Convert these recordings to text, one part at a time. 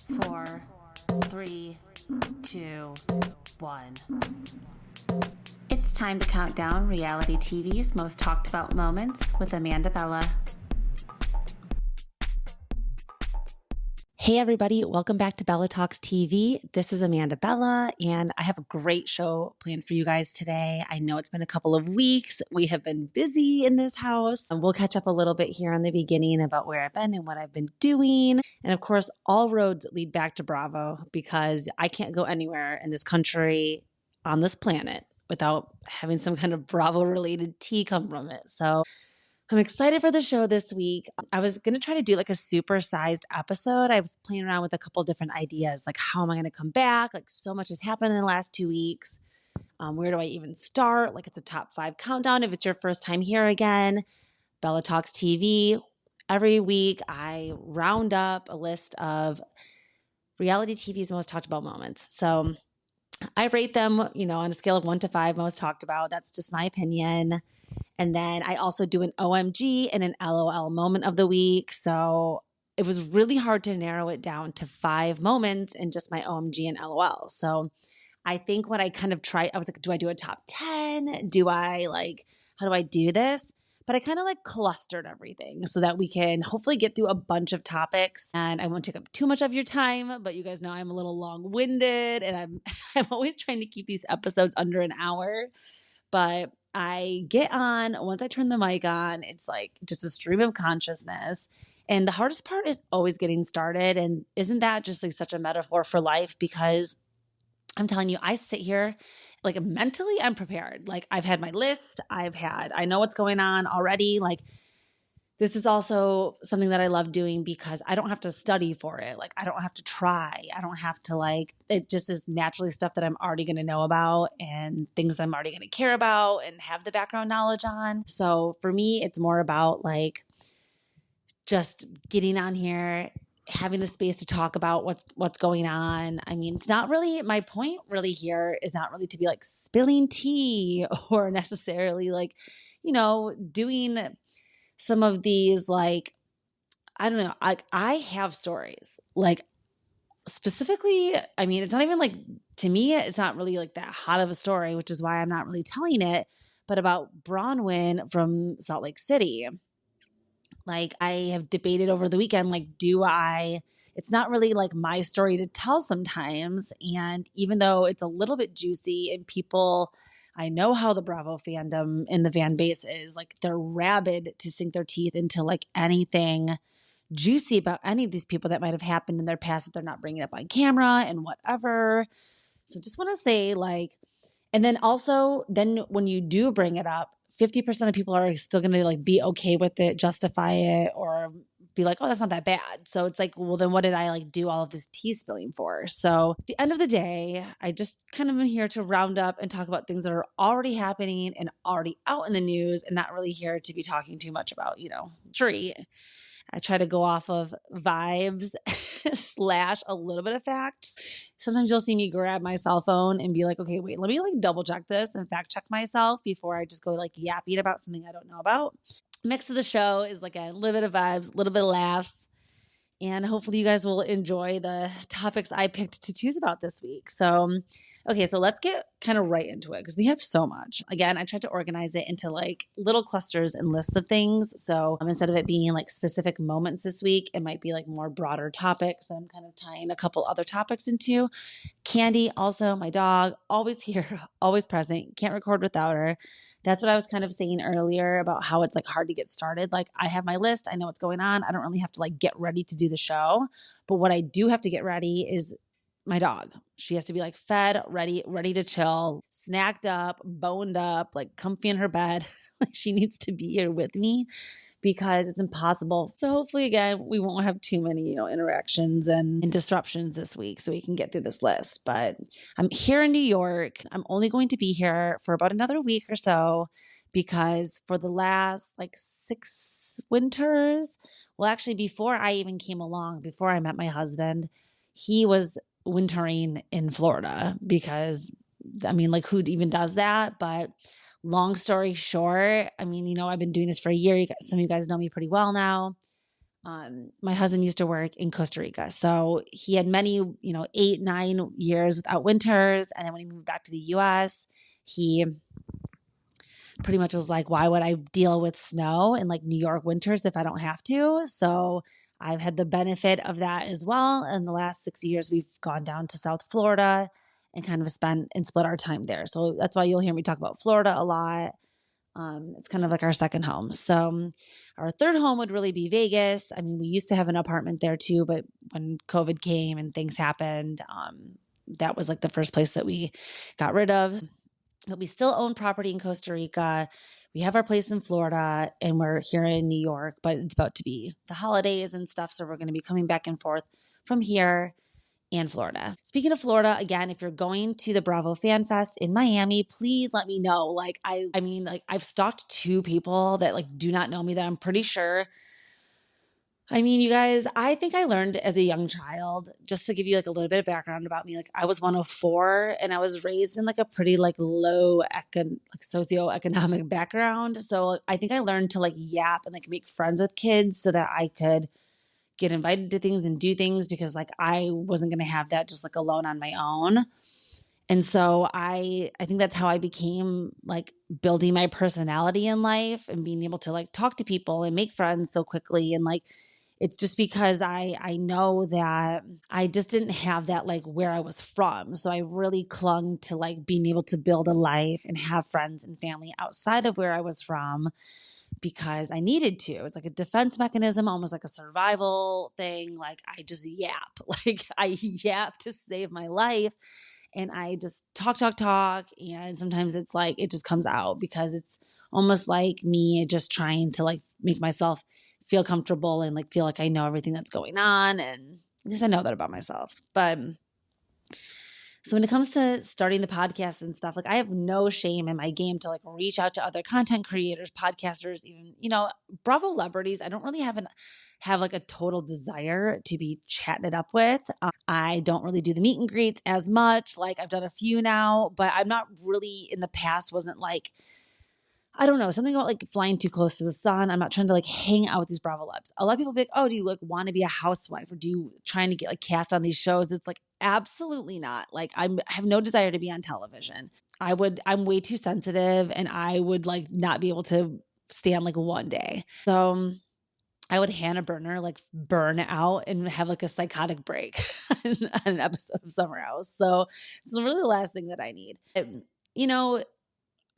4, 3, 2, 1. It's time to count down reality TV's most talked about moments with Amanda Bella. Hey everybody, welcome back to Bella Talks TV. This is Amanda Bella, and I have a great show planned for you guys today. I know it's been a couple of weeks. We have been busy in this house. We'll catch up a little bit here in the beginning about where I've been and what I've been doing. And of course, all roads lead back to Bravo because I can't go anywhere in this country, on this planet, without having some kind of Bravo-related tea come from it. So I'm excited for the show this week. I was going to try to do like a super-sized episode. I was playing around with a couple different ideas, like how am I going to come back? Like so much has happened in the last 2 weeks. Where do I even start? Like it's a top 5 countdown. If it's your first time here again, Bella Talks TV. Every week I round up a list of reality TV's most talked about moments. So I rate them, on a scale of 1 to 5, most talked about. That's just my opinion. And then I also do an OMG and an LOL moment of the week. So it was really hard to narrow it down to 5 moments in just my OMG and LOL. So I think what I kind of tried, I was like, do I do a top 10? How do I do this? But I kind of like clustered everything so that we can hopefully get through a bunch of topics. And I won't take up too much of your time, but you guys know I'm a little long-winded and I'm always trying to keep these episodes under an hour. But I get on, once I turn the mic on, it's like just a stream of consciousness. And the hardest part is always getting started. And isn't that just like such a metaphor for life? Because I'm telling you, I sit here like mentally I'm prepared. Like I've had my list. I know what's going on already. Like this is also something that I love doing because I don't have to study for it. Like I don't have to try. I don't have to it just is naturally stuff that I'm already going to know about and things I'm already going to care about and have the background knowledge on. So for me, it's more about just getting on here, having the space to talk about what's going on. I mean, it's not really, my point really here is not really to be spilling tea or necessarily doing some of these, I don't know, I have stories, specifically, I mean, it's not even to me, it's not really that hot of a story, which is why I'm not really telling it, but about Bronwyn from Salt Lake City. I have debated over the weekend, it's not really my story to tell sometimes. And even though it's a little bit juicy and people, I know how the Bravo fandom and the fan base is, they're rabid to sink their teeth into anything juicy about any of these people that might have happened in their past that they're not bringing up on camera and whatever. So just want to say and then also when you do bring it up, 50% of people are still going to be okay with it, justify it, or be like, oh, that's not that bad. So it's well, then what did I do all of this tea spilling for? So at the end of the day, I just kind of am here to round up and talk about things that are already happening and already out in the news and not really here to be talking too much about, tree. I try to go off of vibes / a little bit of facts. Sometimes you'll see me grab my cell phone and be like, okay, wait, let me double check this and fact check myself before I just go yapping about something I don't know about. Mix of the show is a little bit of vibes, a little bit of laughs. And hopefully you guys will enjoy the topics I picked to choose about this week. So, okay, so let's get kind of right into it because we have so much. Again, I tried to organize it into little clusters and lists of things. So instead of it being specific moments this week, it might be more broader topics that I'm kind of tying a couple other topics into. Candy, also my dog, always here, always present. Can't record without her. That's what I was kind of saying earlier about how it's hard to get started. I have my list. I know what's going on. I don't really have to get ready to do the show. But what I do have to get ready is my dog. She has to be fed, ready to chill, snacked up, boned up, comfy in her bed. She needs to be here with me because it's impossible. So hopefully, again, we won't have too many, interactions and disruptions this week so we can get through this list. But I'm here in New York. I'm only going to be here for about another week or so because for the last 6 winters, well, actually, before I even came along, before I met my husband, he was wintering in Florida because, who even does that? But long story short, I've been doing this for a year. Some of you guys know me pretty well now. My husband used to work in Costa Rica. So he had many, 8, 9 years without winters. And then when he moved back to the US, he pretty much was like, why would I deal with snow in like New York winters if I don't have to? So I've had the benefit of that as well. In the last 6 years, we've gone down to South Florida and kind of spent and split our time there. So that's why you'll hear me talk about Florida a lot. It's kind of like our second home. So our third home would really be Vegas. I mean, we used to have an apartment there too, but when COVID came and things happened, that was like the first place that we got rid of. But we still own property in Costa Rica. We have our place in Florida and we're here in New York, but it's about to be the holidays and stuff. So we're going to be coming back and forth from here and Florida. Speaking of Florida, again, if you're going to the Bravo Fan Fest in Miami, please let me know. Like, I mean, like I've stalked 2 people that like do not know me that I'm pretty sure. I mean, you guys, I think I learned as a young child, just to give you like a little bit of background about me, like I was one of 4 and I was raised in like a pretty like low socioeconomic background. So I think I learned to like yap and like make friends with kids so that I could get invited to things and do things because like I wasn't going to have that just like alone on my own. And so I think that's how I became like building my personality in life and being able to like talk to people and make friends so quickly. And like, it's just because I know that I just didn't have that like where I was from. So I really clung to like being able to build a life and have friends and family outside of where I was from because I needed to. It's like a defense mechanism, almost like a survival thing. Like I just yap, like I yap to save my life. And I just talk. And sometimes it's like, it just comes out because it's almost like me just trying to like make myself feel comfortable and like feel like I know everything that's going on. And at least I know that about myself. But so when it comes to starting the podcast and stuff, like I have no shame in my game to like reach out to other content creators, podcasters, even, Bravo celebrities. I don't really have like a total desire to be chatting it up with. I don't really do the meet and greets as much. Like I've done a few now, but I'm not really in the past wasn't like, I don't know, something about like flying too close to the sun. I'm not trying to like hang out with these Bravo celebs. A lot of people be like, oh, do you like want to be a housewife or do you trying to get like cast on these shows? It's like, absolutely not. Like I have no desire to be on television. I'm way too sensitive and I would like not be able to stand like one day. So I would Hannah Burner, like burn out and have like a psychotic break on an episode of Summer House. So it's really the last thing that I need.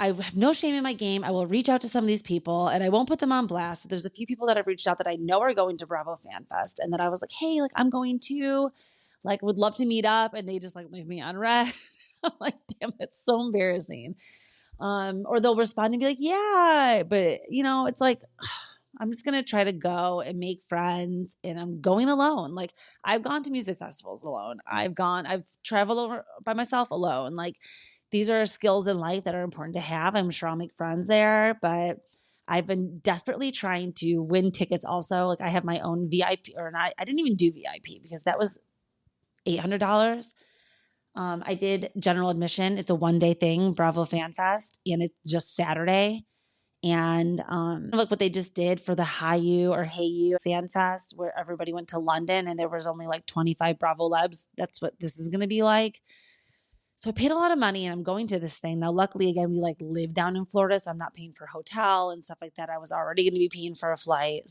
I have no shame in my game. I will reach out to some of these people and I won't put them on blast. But there's a few people that I've reached out that I know are going to Bravo Fan Fest and that I was like, hey, like I'm going to, like would love to meet up. And they just like leave me on red. I'm like, damn, it's so embarrassing. Or they'll respond and be like, yeah, but it's like, I'm just going to try to go and make friends and I'm going alone. Like I've gone to music festivals alone. I've traveled over by myself alone. Like these are skills in life that are important to have. I'm sure I'll make friends there, but I've been desperately trying to win tickets also. Like I have my own VIP or not. I didn't even do VIP because that was $800. I did general admission. It's a 1-day thing, Bravo Fan Fest, and it's just Saturday. And look what they just did for the Hayu or Hayu Fan Fest where everybody went to London and there was only like 25 Bravo celebs. That's what this is going to be like. So I paid a lot of money and I'm going to this thing. Now, luckily, again, we like live down in Florida, so I'm not paying for hotel and stuff like that. I was already going to be paying for a flight.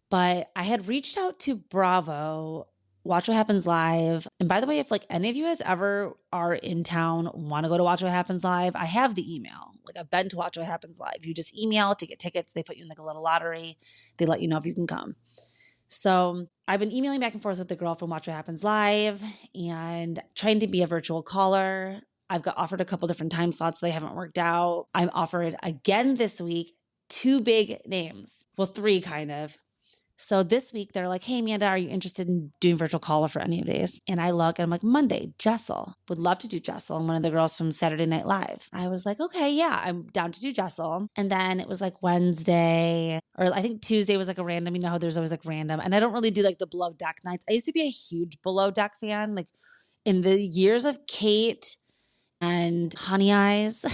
But I had reached out to Bravo, Watch What Happens Live. And by the way, if like any of you guys ever are in town, want to go to Watch What Happens Live, I have the email. Like I've been to Watch What Happens Live. You just email to get tickets. They put you in like a little lottery. They let you know if you can come. So I've been emailing back and forth with the girl from Watch What Happens Live and trying to be a virtual caller. I've got offered a couple different time slots. They haven't worked out. I'm offered again this week, 2 big names. Well, 3 kind of. So this week they're like, hey, Amanda, are you interested in doing virtual caller for any of these? And I look and I'm like, Monday, Jessel. Would love to do Jessel. And one of the girls from Saturday Night Live. I was like, okay, yeah, I'm down to do Jessel. And then it was like Wednesday, or I think Tuesday was like a random, how there's always like random. And I don't really do like the Below Deck nights. I used to be a huge Below Deck fan. Like in the years of Kate and Honey Eyes,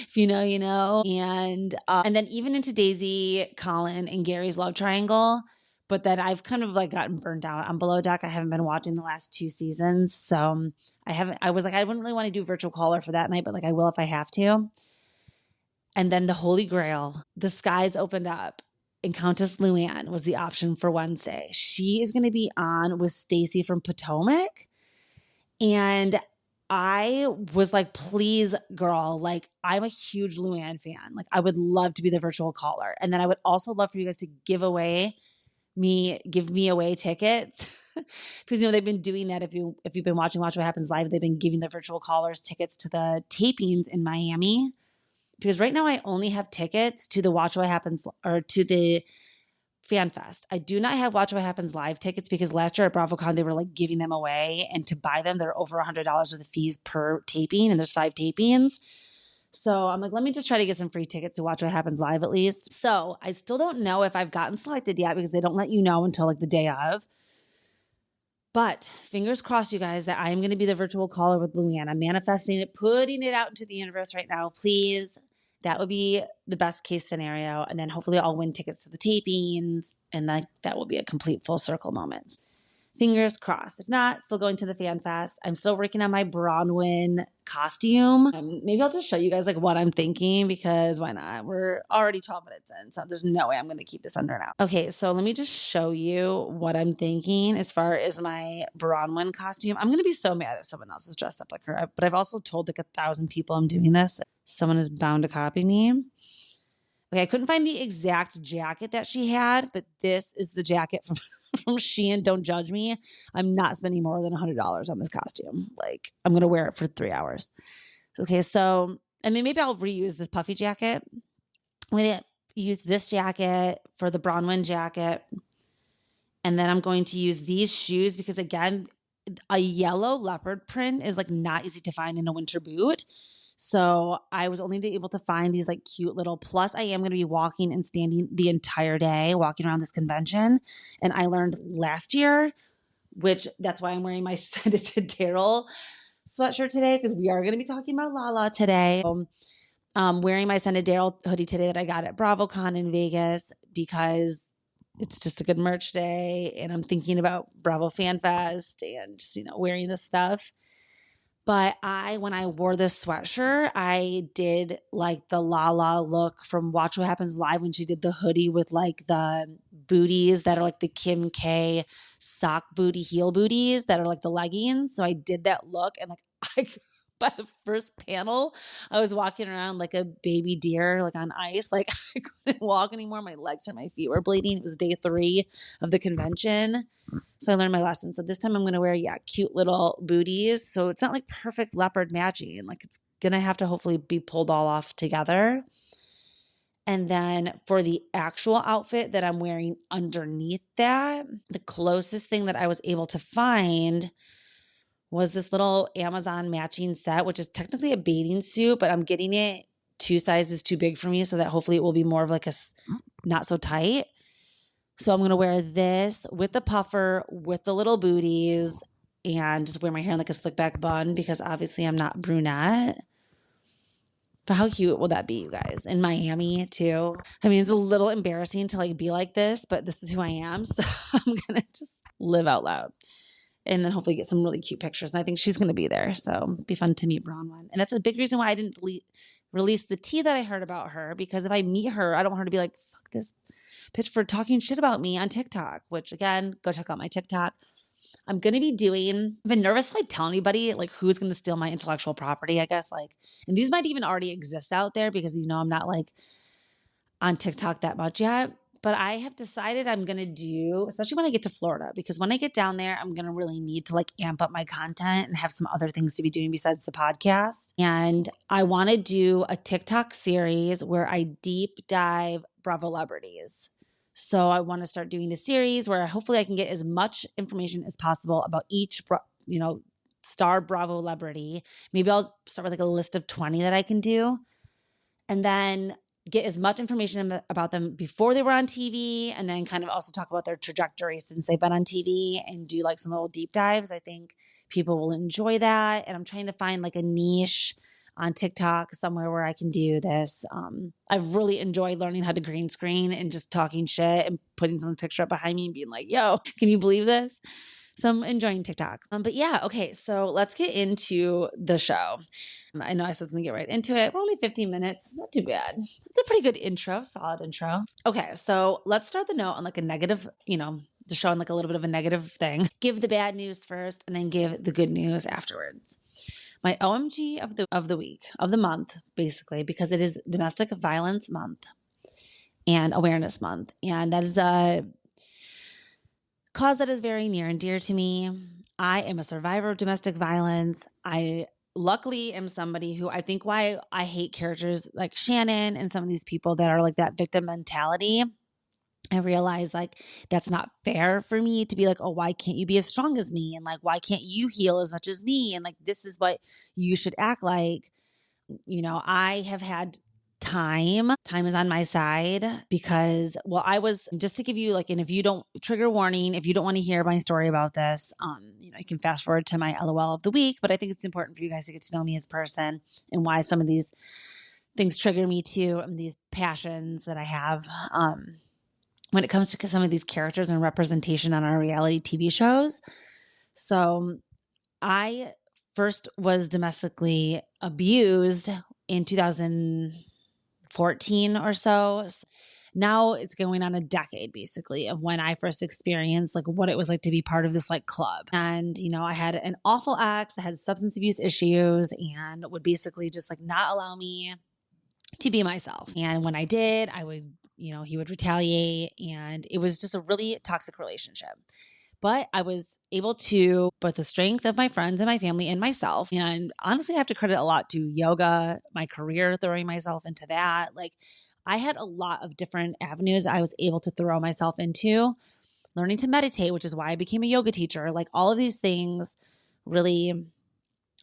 If you know, you know. And then even into Daisy, Colin, and Gary's love triangle. But then I've kind of like gotten burnt out on Below Deck. I haven't been watching the last 2 seasons. So I was like, I wouldn't really want to do virtual caller for that night, but like I will if I have to. And then the Holy Grail, the skies opened up and Countess Luann was the option for Wednesday. She is going to be on with Stacy from Potomac. And I was like, please, girl, like I'm a huge Luann fan. Like I would love to be the virtual caller. And then I would also love for you guys to give me away tickets because, you know, they've been doing that. If you've been watching Watch What Happens Live, they've been giving the virtual callers tickets to the tapings in Miami. Because right now I only have tickets to the Watch What Happens or to the Fan Fest. I do not have Watch What Happens Live tickets because last year at BravoCon, they were like giving them away. And to buy them, they're over $100 worth of fees per taping. And there's 5 tapings. So I'm like, let me just try to get some free tickets to Watch What Happens Live at least. So I still don't know if I've gotten selected yet because they don't let you know until like the day of. But fingers crossed, you guys, that I am going to be the virtual caller with Luann. I'm manifesting it, putting it out into the universe right now. Please. That would be the best case scenario. And then hopefully I'll win tickets to the tapings. And that will be a complete full circle moment. Fingers crossed. If not, still going to the Fan Fest. I'm still working on my Bronwyn costume. Maybe I'll just show you guys like what I'm thinking because why not? We're already 12 minutes in, so there's no way I'm going to keep this under an hour. Okay, so let me just show you what I'm thinking as far as my Bronwyn costume. I'm going to be so mad if someone else is dressed up like her, but I've also told like 1,000 people I'm doing this. Someone is bound to copy me. Okay, I couldn't find the exact jacket that she had, but this is the jacket from Shein. Don't judge me. I'm not spending more than $100 on this costume. Like, I'm going to wear it for 3 hours. Okay, so, I mean, maybe I'll reuse this puffy jacket. I'm going to use this jacket for the Bronwyn jacket. And then I'm going to use these shoes because, again, a yellow leopard print is like not easy to find in a winter boot. So I was only able to find these like cute little, plus I am going to be walking and standing the entire day, walking around this convention. And I learned last year, which that's why I'm wearing my Send It to Daryl sweatshirt today, because we are going to be talking about Lala today. Wearing my Send It to Daryl hoodie today that I got at BravoCon in Vegas because it's just a good merch day. And I'm thinking about Bravo Fan Fest and just, you know, wearing this stuff. But when I wore this sweatshirt, I did like the Lala look from Watch What Happens Live when she did the hoodie with like the booties that are like the Kim K sock booty heel booties that are like the leggings. So I did that look and like by the first panel, I was walking around like a baby deer, like on ice. Like I couldn't walk anymore. My legs and my feet were bleeding. It was day 3 of the convention. So I learned my lesson. So this time I'm going to wear, cute little booties. So it's not like perfect leopard matching. Like it's going to have to hopefully be pulled all off together. And then for the actual outfit that I'm wearing underneath that, the closest thing that I was able to find was this little Amazon matching set, which is technically a bathing suit, but I'm getting it 2 sizes too big for me so that hopefully it will be more of like a not so tight. So I'm going to wear this with the puffer, with the little booties, and just wear my hair in like a slick back bun because obviously I'm not brunette. But how cute will that be, you guys? In Miami too. I mean, it's a little embarrassing to like be like this, but this is who I am. So I'm going to just live out loud. And then hopefully get some really cute pictures. And I think she's going to be there. So it'd be fun to meet Bronwyn. And that's a big reason why I didn't release the tea that I heard about her. Because if I meet her, I don't want her to be like, fuck this bitch for talking shit about me on TikTok. Which again, go check out my TikTok. I'm going to be I've been nervous to like tell anybody like who's going to steal my intellectual property, I guess. Like, and these might even already exist out there because, you know, I'm not like on TikTok that much yet. But I have decided I'm going to do, especially when I get to Florida, because when I get down there, I'm going to really need to like amp up my content and have some other things to be doing besides the podcast. And I want to do a TikTok series where I deep dive Bravo celebrities. So I want to start doing a series where hopefully I can get as much information as possible about each, star Bravo celebrity. Maybe I'll start with like a list of 20 that I can do. And then get as much information about them before they were on TV, and then kind of also talk about their trajectory since they've been on TV and do like some little deep dives. I think people will enjoy that. And I'm trying to find like a niche on TikTok, somewhere where I can do this. I've really enjoyed learning how to green screen and just talking shit and putting someone's picture up behind me and being like, yo, can you believe this? So I'm enjoying TikTok. But yeah, okay, so let's get into the show. I know I said going to get right into it. We're only 15 minutes. Not too bad. It's a pretty good intro, solid intro. Okay, so let's start the note on like a negative, the show on like a little bit of a negative thing. Give the bad news first and then give the good news afterwards. My OMG of the week, of the month, basically, because it is Domestic Violence Month and Awareness Month. And that is a cause that is very near and dear to me. I am a survivor of domestic violence. I luckily am somebody who I think why I hate characters like Shannon and some of these people that are like that victim mentality. I realize like that's not fair for me to be like, oh, why can't you be as strong as me? And like, why can't you heal as much as me? And like, this is what you should act like. I have had time is on my side because, I was, just to give you like, and if you don't, trigger warning, if you don't want to hear my story about this, you can fast forward to my LOL of the week, but I think it's important for you guys to get to know me as a person and why some of these things trigger me too, and these passions that I have, when it comes to some of these characters and representation on our reality TV shows. So I first was domestically abused in 2014 or so. Now it's going on a decade basically of when I first experienced like what it was like to be part of this like club. And, I had an awful ex that had substance abuse issues and would basically just like not allow me to be myself. And when I did, I would, he would retaliate, and it was just a really toxic relationship. But I was able to, both the strength of my friends and my family and myself, and honestly, I have to credit a lot to yoga, my career, throwing myself into that. Like I had a lot of different avenues I was able to throw myself into, learning to meditate, which is why I became a yoga teacher. Like all of these things really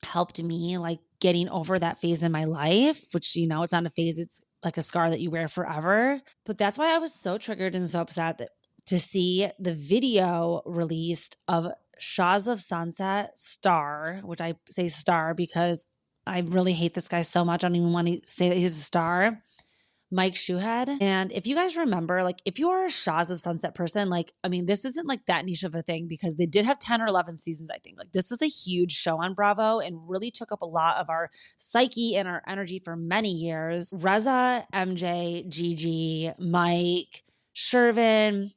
helped me like getting over that phase in my life, which, it's not a phase, it's like a scar that you wear forever. But that's why I was so triggered and so upset to see the video released of Shahs of Sunset star, which I say star because I really hate this guy so much. I don't even want to say that he's a star. Mike Shouhed. And if you guys remember, like if you are a Shahs of Sunset person, this isn't like that niche of a thing because they did have 10 or 11 seasons, I think. Like this was a huge show on Bravo and really took up a lot of our psyche and our energy for many years. Reza, MJ, Gigi, Mike, Shervin,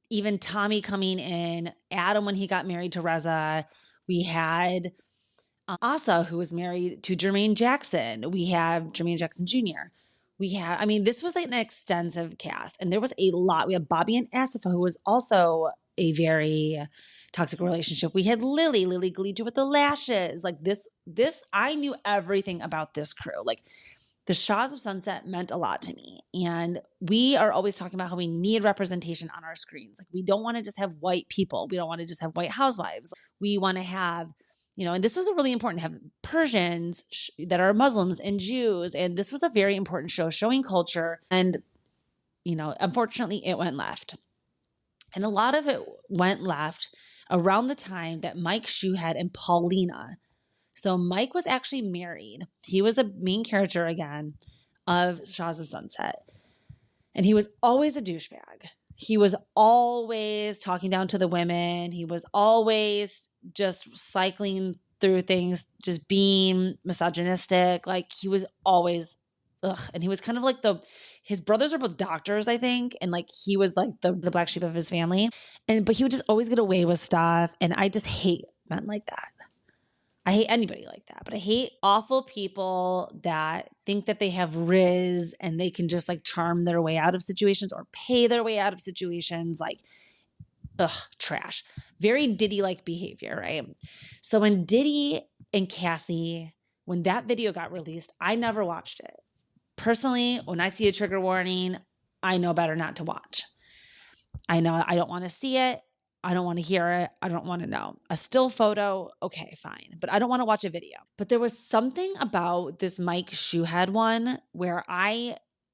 even Tommy coming in, Adam when he got married to Reza. We had Asa, who was married to Jermaine Jackson. We have Jermaine Jackson Jr. This was like an extensive cast, and there was a lot. We have Bobby and Asifa, who was also a very toxic relationship. We had Lily Gleed with the lashes. Like this, I knew everything about this crew. Like the Shahs of Sunset meant a lot to me. And we are always talking about how we need representation on our screens. Like we don't want to just have white people. We don't want to just have white housewives. We want to have, and this was a really important to have Persians that are Muslims and Jews. And this was a very important show showing culture. And, unfortunately it went left. And a lot of it went left around the time that Mike Shouhed and Paulina. So Mike was actually married. He was a main character again of Shahs of Sunset. And he was always a douchebag. He was always talking down to the women. He was always just cycling through things, just being misogynistic. Like he was always, And he was kind of like his brothers are both doctors, I think. And like, he was like the black sheep of his family. But he would just always get away with stuff. And I just hate men like that. I hate anybody like that, but I hate awful people that think that they have riz and they can just like charm their way out of situations or pay their way out of situations. Like, trash. Very Diddy-like behavior, right? So when Diddy and Cassie, when that video got released, I never watched it. Personally, when I see a trigger warning, I know better not to watch. I know I don't want to see it. I don't want to hear it. I don't want to know. A still photo, okay, fine. But I don't want to watch a video. But there was something about this Mike Shouhed one where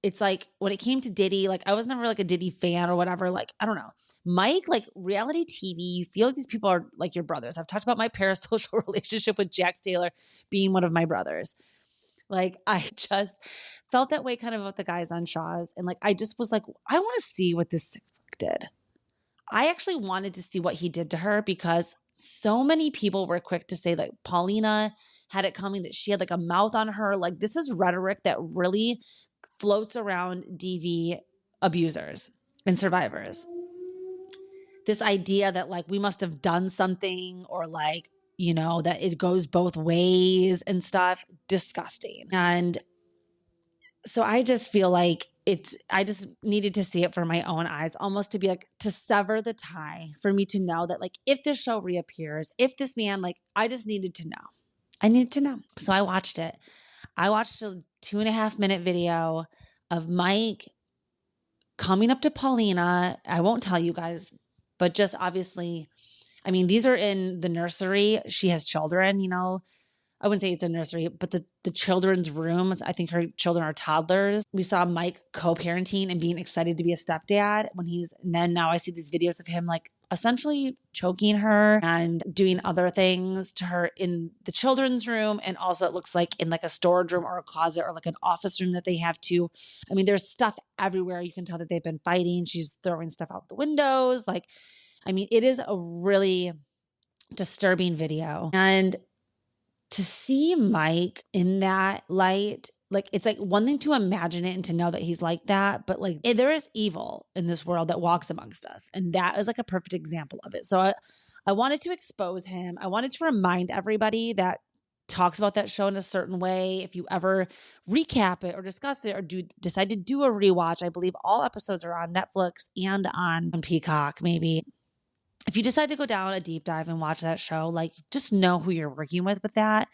it's like when it came to Diddy, like I was never like a Diddy fan or whatever. Like, I don't know. Mike, like reality TV, you feel like these people are like your brothers. I've talked about my parasocial relationship with Jax Taylor being one of my brothers. Like, I just felt that way kind of about the guys on Shahs. And like, I just was like, I want to see what this sick fuck did. I actually wanted to see what he did to her because so many people were quick to say that Paulina had it coming, that she had like a mouth on her. Like, this is rhetoric that really floats around DV abusers and survivors. This idea that like we must have done something, or like, you know, that it goes both ways and stuff. Disgusting. And so I just feel like I just needed to see it for my own eyes, almost to be like, to sever the tie, for me to know that like, if this show reappears, if this man, like, I just needed to know. I needed to know. So I watched it. I watched a 2.5-minute video of Mike coming up to Paulina. I won't tell you guys, but just obviously, I mean, these are in the nursery. She has children, you know. I wouldn't say it's a nursery, but the children's rooms, I think her children are toddlers. We saw Mike co-parenting and being excited to be a stepdad when now I see these videos of him like essentially choking her and doing other things to her in the children's room. And also it looks like in like a storage room or a closet or like an office room that they have too. I mean, there's stuff everywhere. You can tell that they've been fighting. She's throwing stuff out the windows. Like, I mean, it is a really disturbing video. And to see Mike in that light, like, it's like one thing to imagine it and to know that he's like that, but like there is evil in this world that walks amongst us. And that is like a perfect example of it. So I wanted to expose him. I wanted to remind everybody that talks about that show in a certain way. If you ever recap it or discuss it or decide to do a rewatch, I believe all episodes are on Netflix and on Peacock, maybe. If you decide to go down a deep dive and watch that show, like, just know who you're working with that.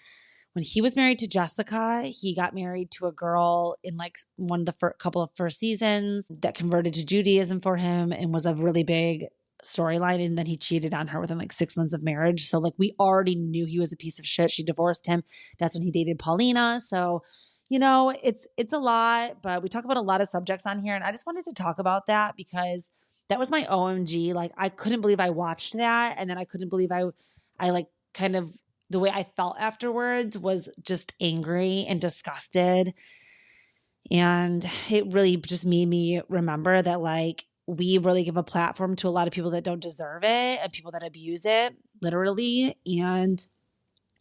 When he was married to Jessica, he got married to a girl in like one of the couple of first seasons that converted to Judaism for him and was a really big storyline. And then he cheated on her within like 6 months of marriage. So like, we already knew he was a piece of shit. She divorced him. That's when he dated Paulina. So, you know, it's a lot, but we talk about a lot of subjects on here. And I just wanted to talk about that because that was my OMG. Like, I couldn't believe I watched that. And then I couldn't believe I like kind of the way I felt afterwards was just angry and disgusted. And it really just made me remember that like, we really give a platform to a lot of people that don't deserve it and people that abuse it, literally. And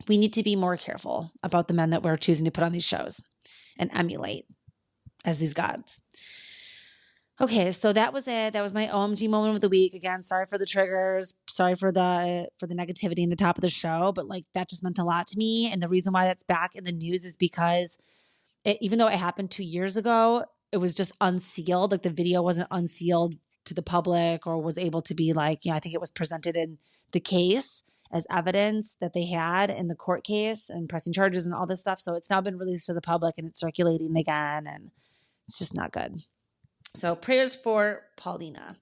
we need to be more careful about the men that we're choosing to put on these shows and emulate as these gods. Okay, so that was it. That was my OMG moment of the week. Again, sorry for the triggers. Sorry for the negativity in the top of the show, but like, that just meant a lot to me. And the reason why that's back in the news is because even though it happened 2 years ago, it was just unsealed. Like, the video wasn't unsealed to the public or was able to be like, you know, I think it was presented in the case as evidence that they had in the court case and pressing charges and all this stuff. So it's now been released to the public and it's circulating again, and it's just not good. So prayers for Paulina.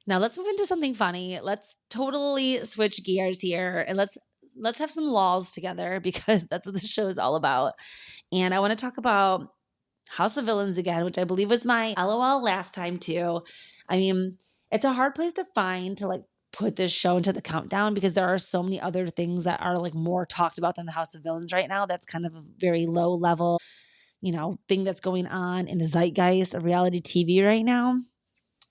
Now let's move into something funny. Let's totally switch gears here and let's have some LALA'S together because that's what the show is all about. And I want to talk about House of Villains again, which I believe was my LOL last time too. I mean, it's a hard place to find to like put this show into the countdown because there are so many other things that are like more talked about than the House of Villains right now. That's kind of a very low level, you know, thing that's going on in the zeitgeist of reality TV right now.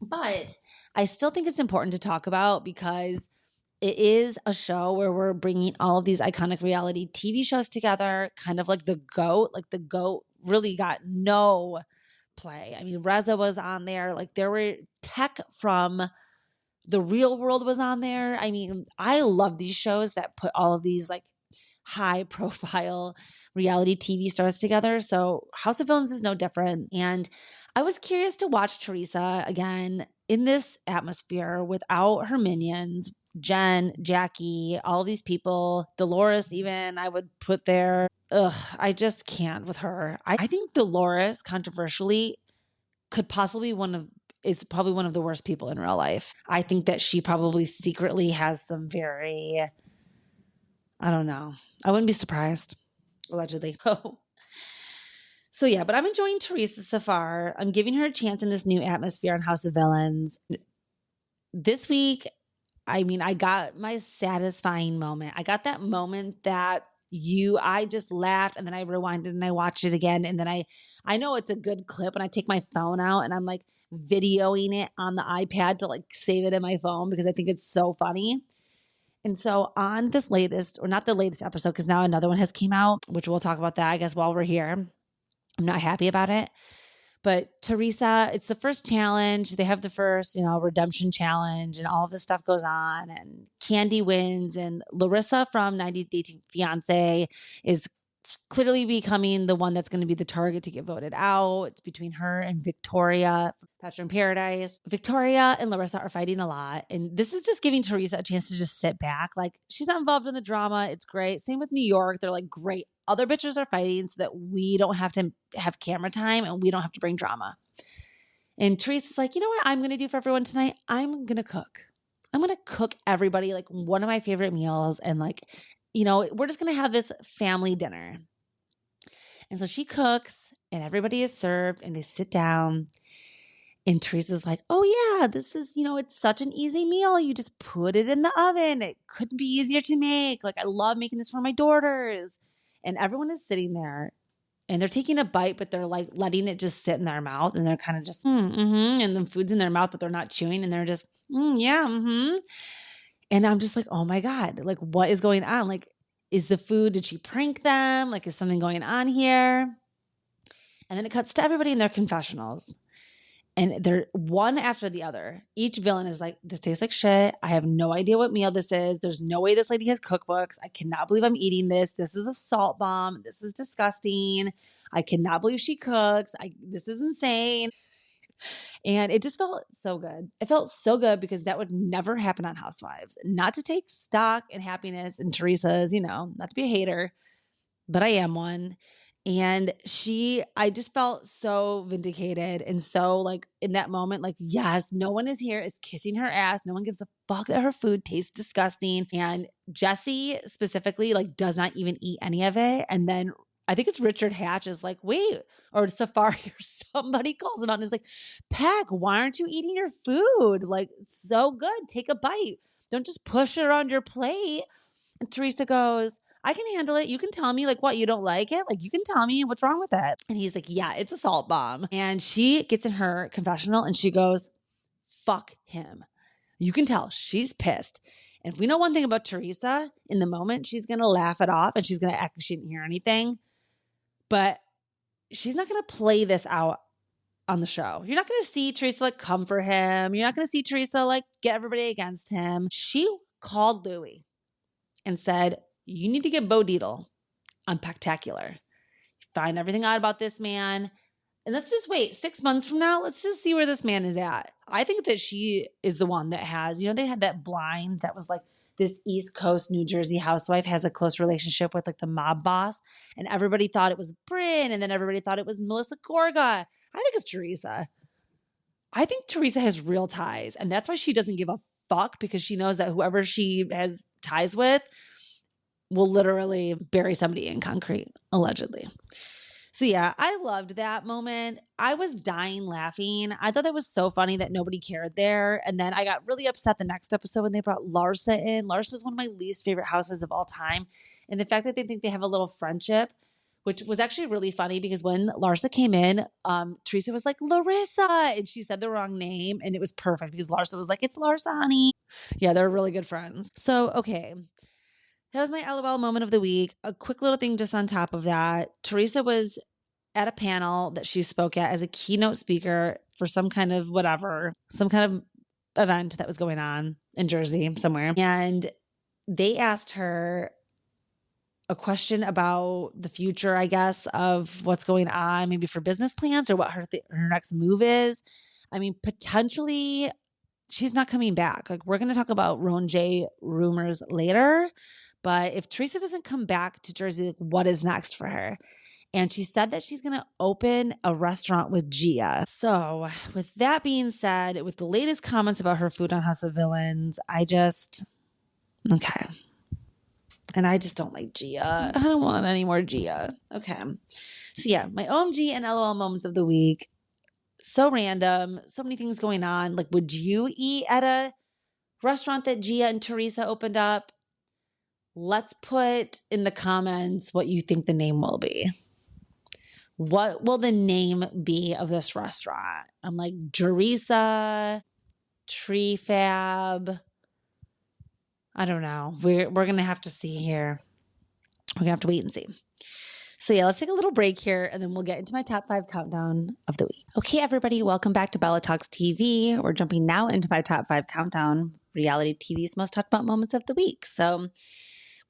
But I still think it's important to talk about because it is a show where we're bringing all of these iconic reality TV shows together, kind of like the GOAT. Like, the GOAT really got no play. I mean, Reza was on there. Like, there were tech from the real world was on there. I mean, I love these shows that put all of these like high profile reality TV stars together. So House of Villains is no different. And I was curious to watch Teresa again in this atmosphere without her minions, Jen, Jackie, all these people, Dolores even I would put there. Ugh, I just can't with her. I think Dolores, controversially, could possibly is probably one of the worst people in real life. I think that she probably secretly has some very, I don't know. I wouldn't be surprised, allegedly. So yeah, but I'm enjoying Teresa so far. I'm giving her a chance in this new atmosphere on House of Villains. This week, I mean, I got my satisfying moment. I got that moment that I just laughed, and then I rewinded and I watched it again. And then I know it's a good clip, and I take my phone out and I'm like videoing it on the iPad to like save it in my phone because I think it's so funny. And so on this latest, or not the latest episode, because now another one has came out, which we'll talk about that, I guess, while we're here. I'm not happy about it. But Teresa, it's the first challenge. They have the first, redemption challenge, and all of this stuff goes on. And Candy wins. And Larissa from 90 Day Fiancé is clearly becoming the one that's going to be the target to get voted out. It's between her and Victoria, Bachelor in Paradise. Victoria and Larissa are fighting a lot. And this is just giving Teresa a chance to just sit back. Like, she's not involved in the drama. It's great. Same with New York. They're like, great. Other bitches are fighting so that we don't have to have camera time and we don't have to bring drama. And Teresa's like, you know what I'm going to do for everyone tonight? I'm going to cook. I'm going to cook everybody like one of my favorite meals. And like, we're just going to have this family dinner. And so she cooks and everybody is served and they sit down. And Teresa's like, oh yeah, this is, it's such an easy meal. You just put it in the oven. It couldn't be easier to make. Like, I love making this for my daughters. And everyone is sitting there and they're taking a bite, but they're like letting it just sit in their mouth. And they're kind of just, and the food's in their mouth, but they're not chewing. And they're just, And I'm just like, oh my God, like what is going on? Like, is the food, did she prank them? Like, is something going on here? And then it cuts to everybody in their confessionals. And they're one after the other. Each villain is like, this tastes like shit. I have no idea what meal this is. There's no way this lady has cookbooks. I cannot believe I'm eating this. This is a salt bomb. This is disgusting. I cannot believe she cooks. This is insane. And it just felt so good. It felt so good because that would never happen on Housewives. Not to take stock in happiness and Teresa's, not to be a hater, but I am one. And I just felt so vindicated. And so like in that moment, like, yes, no one is kissing her ass. No one gives a fuck that her food tastes disgusting. And Jesse specifically like does not even eat any of it. And then I think it's Richard Hatch is like, wait, or Safari or somebody calls him out and is like, Peck, why aren't you eating your food? Like, it's so good. Take a bite. Don't just push it around your plate. And Teresa goes, I can handle it. You can tell me like what, you don't like it? Like, you can tell me what's wrong with it. And he's like, yeah, it's a salt bomb. And she gets in her confessional and she goes, fuck him. You can tell she's pissed. And if we know one thing about Teresa, in the moment, she's going to laugh it off and she's going to act like she didn't hear anything. But she's not going to play this out on the show. You're not going to see Teresa like come for him. You're not going to see Teresa like get everybody against him. She called Louis and said, you need to get Bo Dietl on Pectacular. Find everything out about this man. And let's just wait 6 months from now. Let's just see where this man is at. I think that she is the one that has, they had that blind that was like this East Coast New Jersey housewife has a close relationship with like the mob boss. And everybody thought it was Brynn. And then everybody thought it was Melissa Gorga. I think it's Teresa. I think Teresa has real ties. And that's why she doesn't give a fuck, because she knows that whoever she has ties with will literally bury somebody in concrete, allegedly. So yeah, I loved that moment. I was dying laughing. I thought that was so funny that nobody cared there. And then I got really upset the next episode when they brought Larsa in. Larsa is one of my least favorite housewives of all time. And the fact that they think they have a little friendship, which was actually really funny because when Larsa came in, Teresa was like, Larissa, and she said the wrong name. And it was perfect because Larsa was like, it's Larsa, honey. Yeah, they're really good friends. So, okay. That was my LOL moment of the week. A quick little thing just on top of that. Teresa was at a panel that she spoke at as a keynote speaker for some kind of event that was going on in Jersey somewhere. And they asked her a question about the future, I guess, of what's going on, maybe for business plans or what her next move is. I mean, potentially she's not coming back. Like, we're going to talk about Roan J rumors later. But if Teresa doesn't come back to Jersey, like, what is next for her? And she said that she's going to open a restaurant with Gia. So with that being said, with the latest comments about her food on House of Villains, okay. And I just don't like Gia. I don't want any more Gia. Okay. So yeah, my OMG and LOL moments of the week. So random. So many things going on. Like, would you eat at a restaurant that Gia and Teresa opened up? let's put in the comments what you think the name will be. What will the name be of this restaurant? I'm like, Teresa, Tree Fab. I don't know. We're going to have to see here. We're going to have to wait and see. So yeah, let's take a little break here and then we'll get into my top 5 countdown of the week. Okay, everybody, welcome back to Bella Talks TV. We're jumping now into my top 5 countdown, reality TV's most talked about moments of the week. So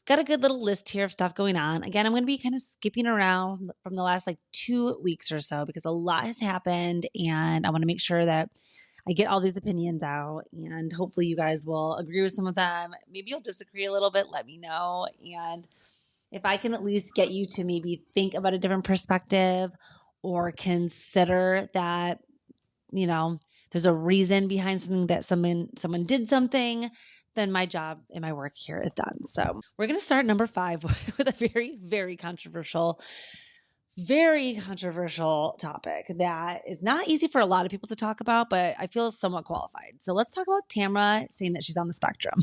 got a good little list here of stuff going on. Again, I'm going to be kind of skipping around from the last 2 weeks or so because a lot has happened and I want to make sure that I get all these opinions out and hopefully you guys will agree with some of them. Maybe you'll disagree a little bit. Let me know. And if I can at least get you to maybe think about a different perspective or consider that, there's a reason behind something that someone did something, then my job and my work here is done. So we're going to start number 5 with a very, very controversial topic that is not easy for a lot of people to talk about, but I feel somewhat qualified. So let's talk about Tamara saying that she's on the spectrum.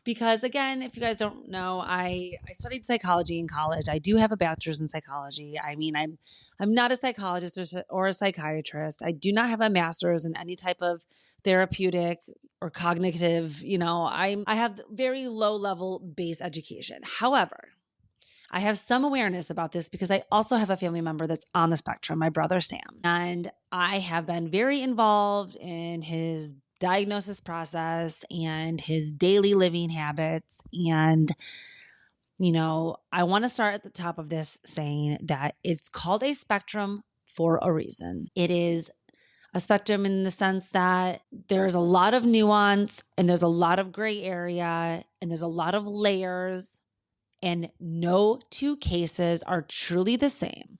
Because again, if you guys don't know, I studied psychology in college. I do have a bachelor's in psychology. I mean, I'm not a psychologist or a psychiatrist. I do not have a master's in any type of therapeutic or cognitive, I have very low level base education. However, I have some awareness about this because I also have a family member that's on the spectrum, my brother Sam. And I have been very involved in his diagnosis process and his daily living habits. And, I want to start at the top of this saying that it's called a spectrum for a reason. It is a spectrum in the sense that there's a lot of nuance and there's a lot of gray area and there's a lot of layers and no 2 cases are truly the same,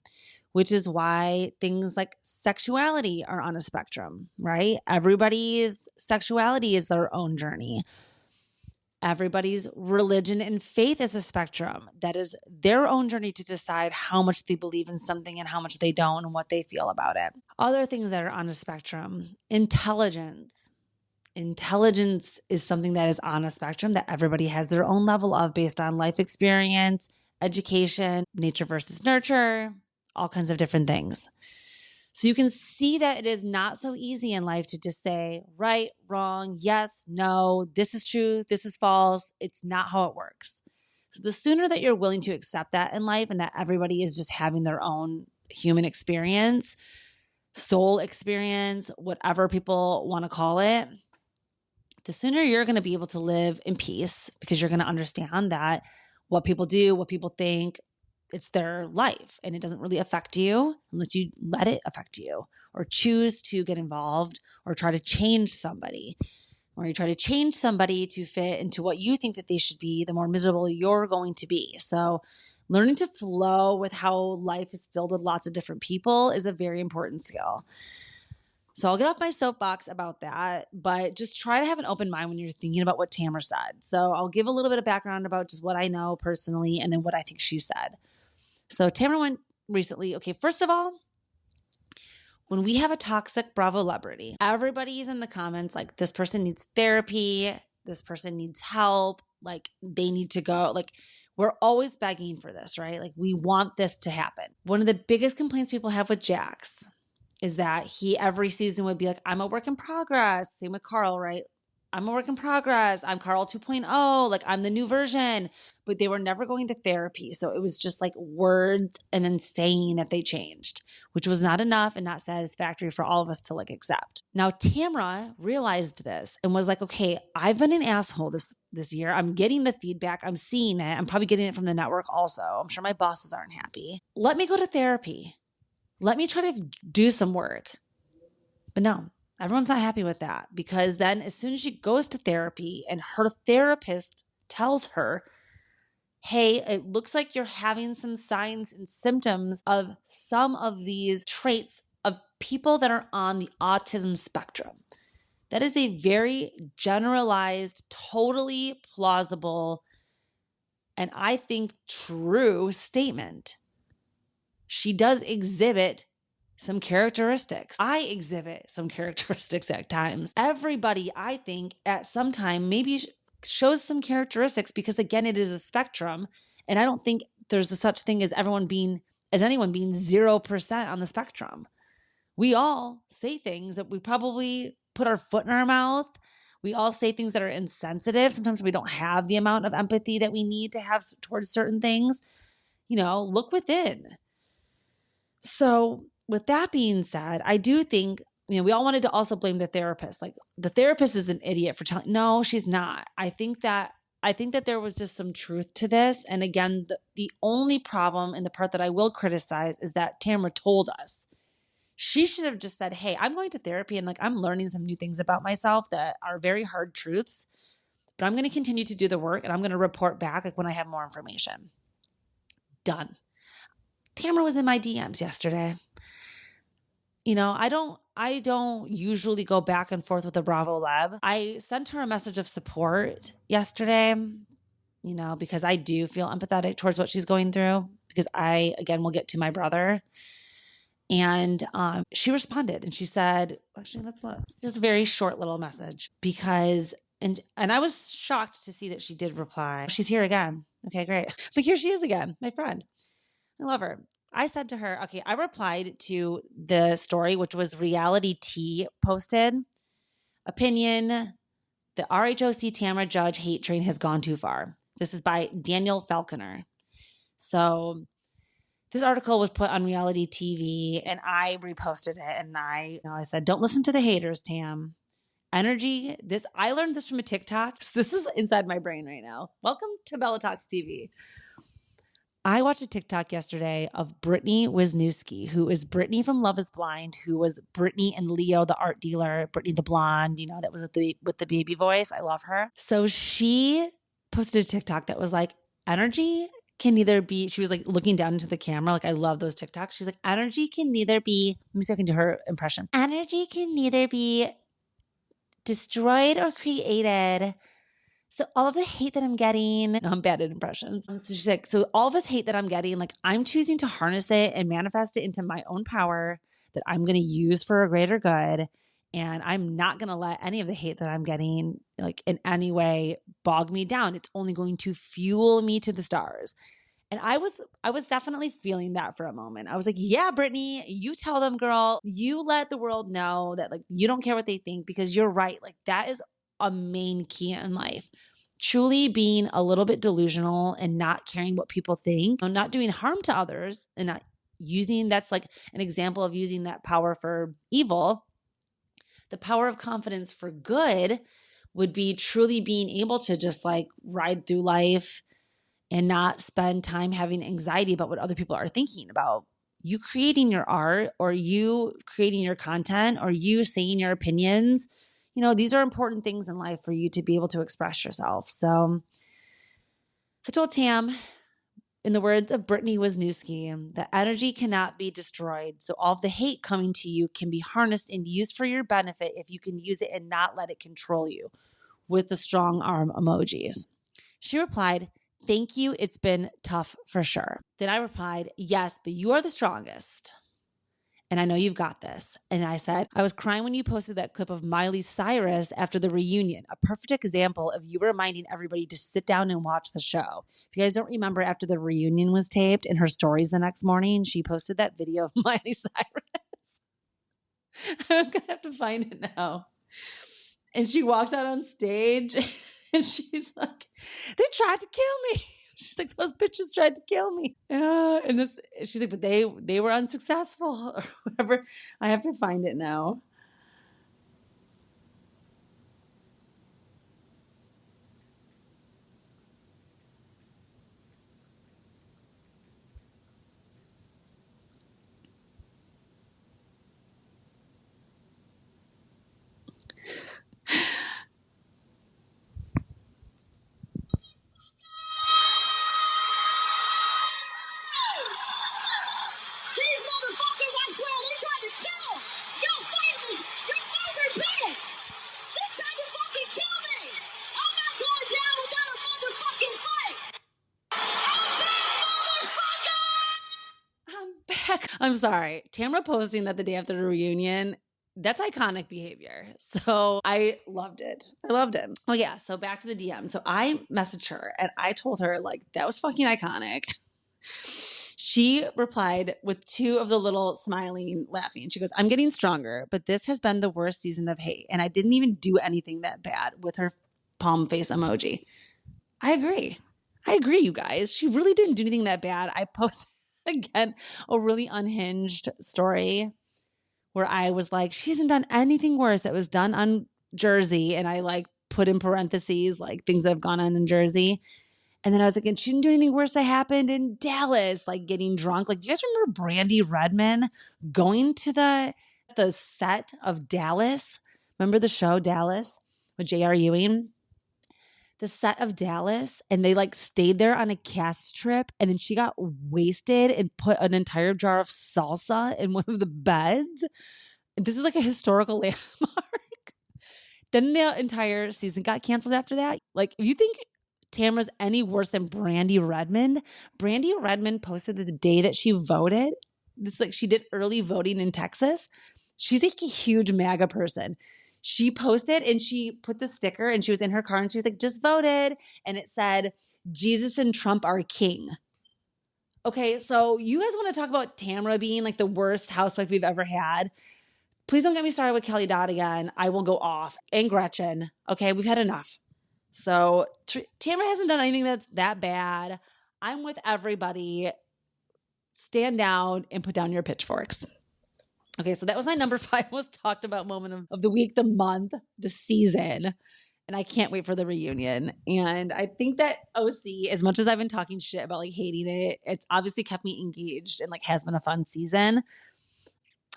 which is why things like sexuality are on a spectrum, right? Everybody's sexuality is their own journey. Everybody's religion and faith is a spectrum. That is their own journey to decide how much they believe in something and how much they don't and what they feel about it. Other things that are on a spectrum, intelligence. Intelligence is something that is on a spectrum that everybody has their own level of based on life experience, education, nature versus nurture, all kinds of different things. So you can see that it is not so easy in life to just say right, wrong, yes, no, this is true, this is false. It's not how it works. So the sooner that you're willing to accept that in life and that everybody is just having their own human experience, soul experience, whatever people want to call it, the sooner you're going to be able to live in peace because you're going to understand that what people do, what people think, it's their life and it doesn't really affect you unless you let it affect you or choose to get involved or try to change somebody or you try to change somebody to fit into what you think that they should be, the more miserable you're going to be. So learning to flow with how life is filled with lots of different people is a very important skill. So I'll get off my soapbox about that, but just try to have an open mind when you're thinking about what Tamara said. So I'll give a little bit of background about just what I know personally and then what I think she said. So Tamara went recently, okay, first of all, when we have a toxic Bravo celebrity, everybody's in the comments like this person needs therapy, this person needs help, like they need to go, like we're always begging for this, right? Like we want this to happen. One of the biggest complaints people have with Jax is that he every season would be like, I'm a work in progress. Same with Carl, right? I'm a work in progress. I'm Carl 2.0. Like I'm the new version, but they were never going to therapy. So it was just like words and then saying that they changed, which was not enough and not satisfactory for all of us to like accept. Now, Tamara realized this and was like, okay, I've been an asshole this year. I'm getting the feedback. I'm seeing it. I'm probably getting it from the network also. I'm sure my bosses aren't happy. Let me go to therapy. Let me try to do some work. But no, everyone's not happy with that because then as soon as she goes to therapy and her therapist tells her, hey, it looks like you're having some signs and symptoms of some of these traits of people that are on the autism spectrum. That is a very generalized, totally plausible, and I think true statement. She does exhibit some characteristics. I exhibit some characteristics at times. Everybody, I think, at some time, maybe shows some characteristics because, again, it is a spectrum. And I don't think there's a such thing as anyone being 0% on the spectrum. We all say things that we probably put our foot in our mouth. We all say things that are insensitive. Sometimes we don't have the amount of empathy that we need to have towards certain things. Look within. So with that being said, I do think, we all wanted to also blame the therapist. Like, the therapist is an idiot for telling. No, she's not. I think that there was just some truth to this. And again, the only problem in the part that I will criticize is that Tamara told us. She should have just said, hey, I'm going to therapy and like I'm learning some new things about myself that are very hard truths, but I'm going to continue to do the work and I'm going to report back like when I have more information. Done. Tamara was in my DMs yesterday. I don't usually go back and forth with the Bravo Lab. I sent her a message of support yesterday, because I do feel empathetic towards what she's going through, because I, again, will get to my brother. And she responded and she said, actually, let's look. It's just a very short little message because, and I was shocked to see that she did reply. She's here again. Okay, great. But here she is again, my friend. I love her. I said to her, okay, I replied to the story, which was Reality T posted. Opinion, the RHOC Tamara judge hate train has gone too far. This is by Daniel Falconer. So this article was put on reality TV and I reposted it and I said, don't listen to the haters, Tam. Energy, I learned this from a TikTok. This is inside my brain right now. Welcome to Bella Talks TV. I watched a TikTok yesterday of Brittany Wisniewski, who is Brittany from Love is Blind, who was Brittany and Leo, the art dealer, Brittany the blonde, that was with the baby voice. I love her. So she posted a TikTok that was like, energy can neither be, she was like looking down into the camera. Like, I love those TikToks. She's like, energy can neither be, let me see if I can do her impression. Energy can neither be destroyed or created. So all of the hate that I'm getting, no, I'm bad at impressions. So she's like, so all of this hate that I'm getting, like I'm choosing to harness it and manifest it into my own power that I'm going to use for a greater good. And I'm not going to let any of the hate that I'm getting like in any way bog me down. It's only going to fuel me to the stars. And I was definitely feeling that for a moment. I was like, yeah, Brittany, you tell them, girl, you let the world know that like, you don't care what they think because you're right. Like that is a main key in life. Truly being a little bit delusional and not caring what people think, not doing harm to others and not using, that's like an example of using that power for evil. The power of confidence for good would be truly being able to just like ride through life and not spend time having anxiety about what other people are thinking about you creating your art or you creating your content or you saying your opinions. These are important things in life for you to be able to express yourself. So I told Tam, in the words of Brittany Wisniewski, that energy cannot be destroyed. So all of the hate coming to you can be harnessed and used for your benefit if you can use it and not let it control you, with the strong arm emojis. She replied, thank you. It's been tough for sure. Then I replied, yes, but you are the strongest. And I know you've got this. And I said, I was crying when you posted that clip of Miley Cyrus after the reunion, a perfect example of you reminding everybody to sit down and watch the show. If you guys don't remember, after the reunion was taped, in her stories the next morning, she posted that video of Miley Cyrus. I'm going to have to find it now. And she walks out on stage and she's like, they tried to kill me. She's like, those bitches tried to kill me. And she's like, but they were unsuccessful or whatever. I have to find it now. I'm sorry. Tamara posting that the day after the reunion That's iconic behavior. So I loved it. I loved it. Oh yeah. So back to the DM. So I messaged her and I told her like, that was fucking iconic. She replied with two of the little smiling, laughing. She goes, I'm getting stronger, but this has been the worst season of hate. And I didn't even do anything that bad, with her palm face emoji. I agree, you guys. She really didn't do anything that bad. I posted, again, a really unhinged story where I was like, she hasn't done anything worse that was done on Jersey. And I like put in parentheses, like things that have gone on in Jersey. And then I was like, and she didn't do anything worse that happened in Dallas, like getting drunk. Like, do you guys remember Brandy Redmond going to the set of Dallas? Remember the show Dallas with J.R. Ewing? The set of Dallas, and they like stayed there on a cast trip, and then she got wasted and put an entire jar of salsa in one of the beds. This is like a historical landmark. Then the entire season got canceled after that. Like, if you think Tamra's any worse than Brandy Redmond posted that the day that she voted, this like she did early voting in Texas. She's like a huge MAGA person. She posted and she put the sticker and she was in her car and she was like, just voted. And it said, Jesus and Trump are king. Okay, so you guys want to talk about Tamra being like the worst housewife we've ever had? Please don't get me started with Kelly Dodd again. I will go off. And Gretchen. Okay, we've had enough. So Tamra hasn't done anything that's that bad. I'm with everybody. Stand down and put down your pitchforks. Okay, so that was my number 5 most talked about moment of the week, the month, the season. And I can't wait for the reunion. And I think that OC, as much as I've been talking shit about like hating it, it's obviously kept me engaged and like has been a fun season.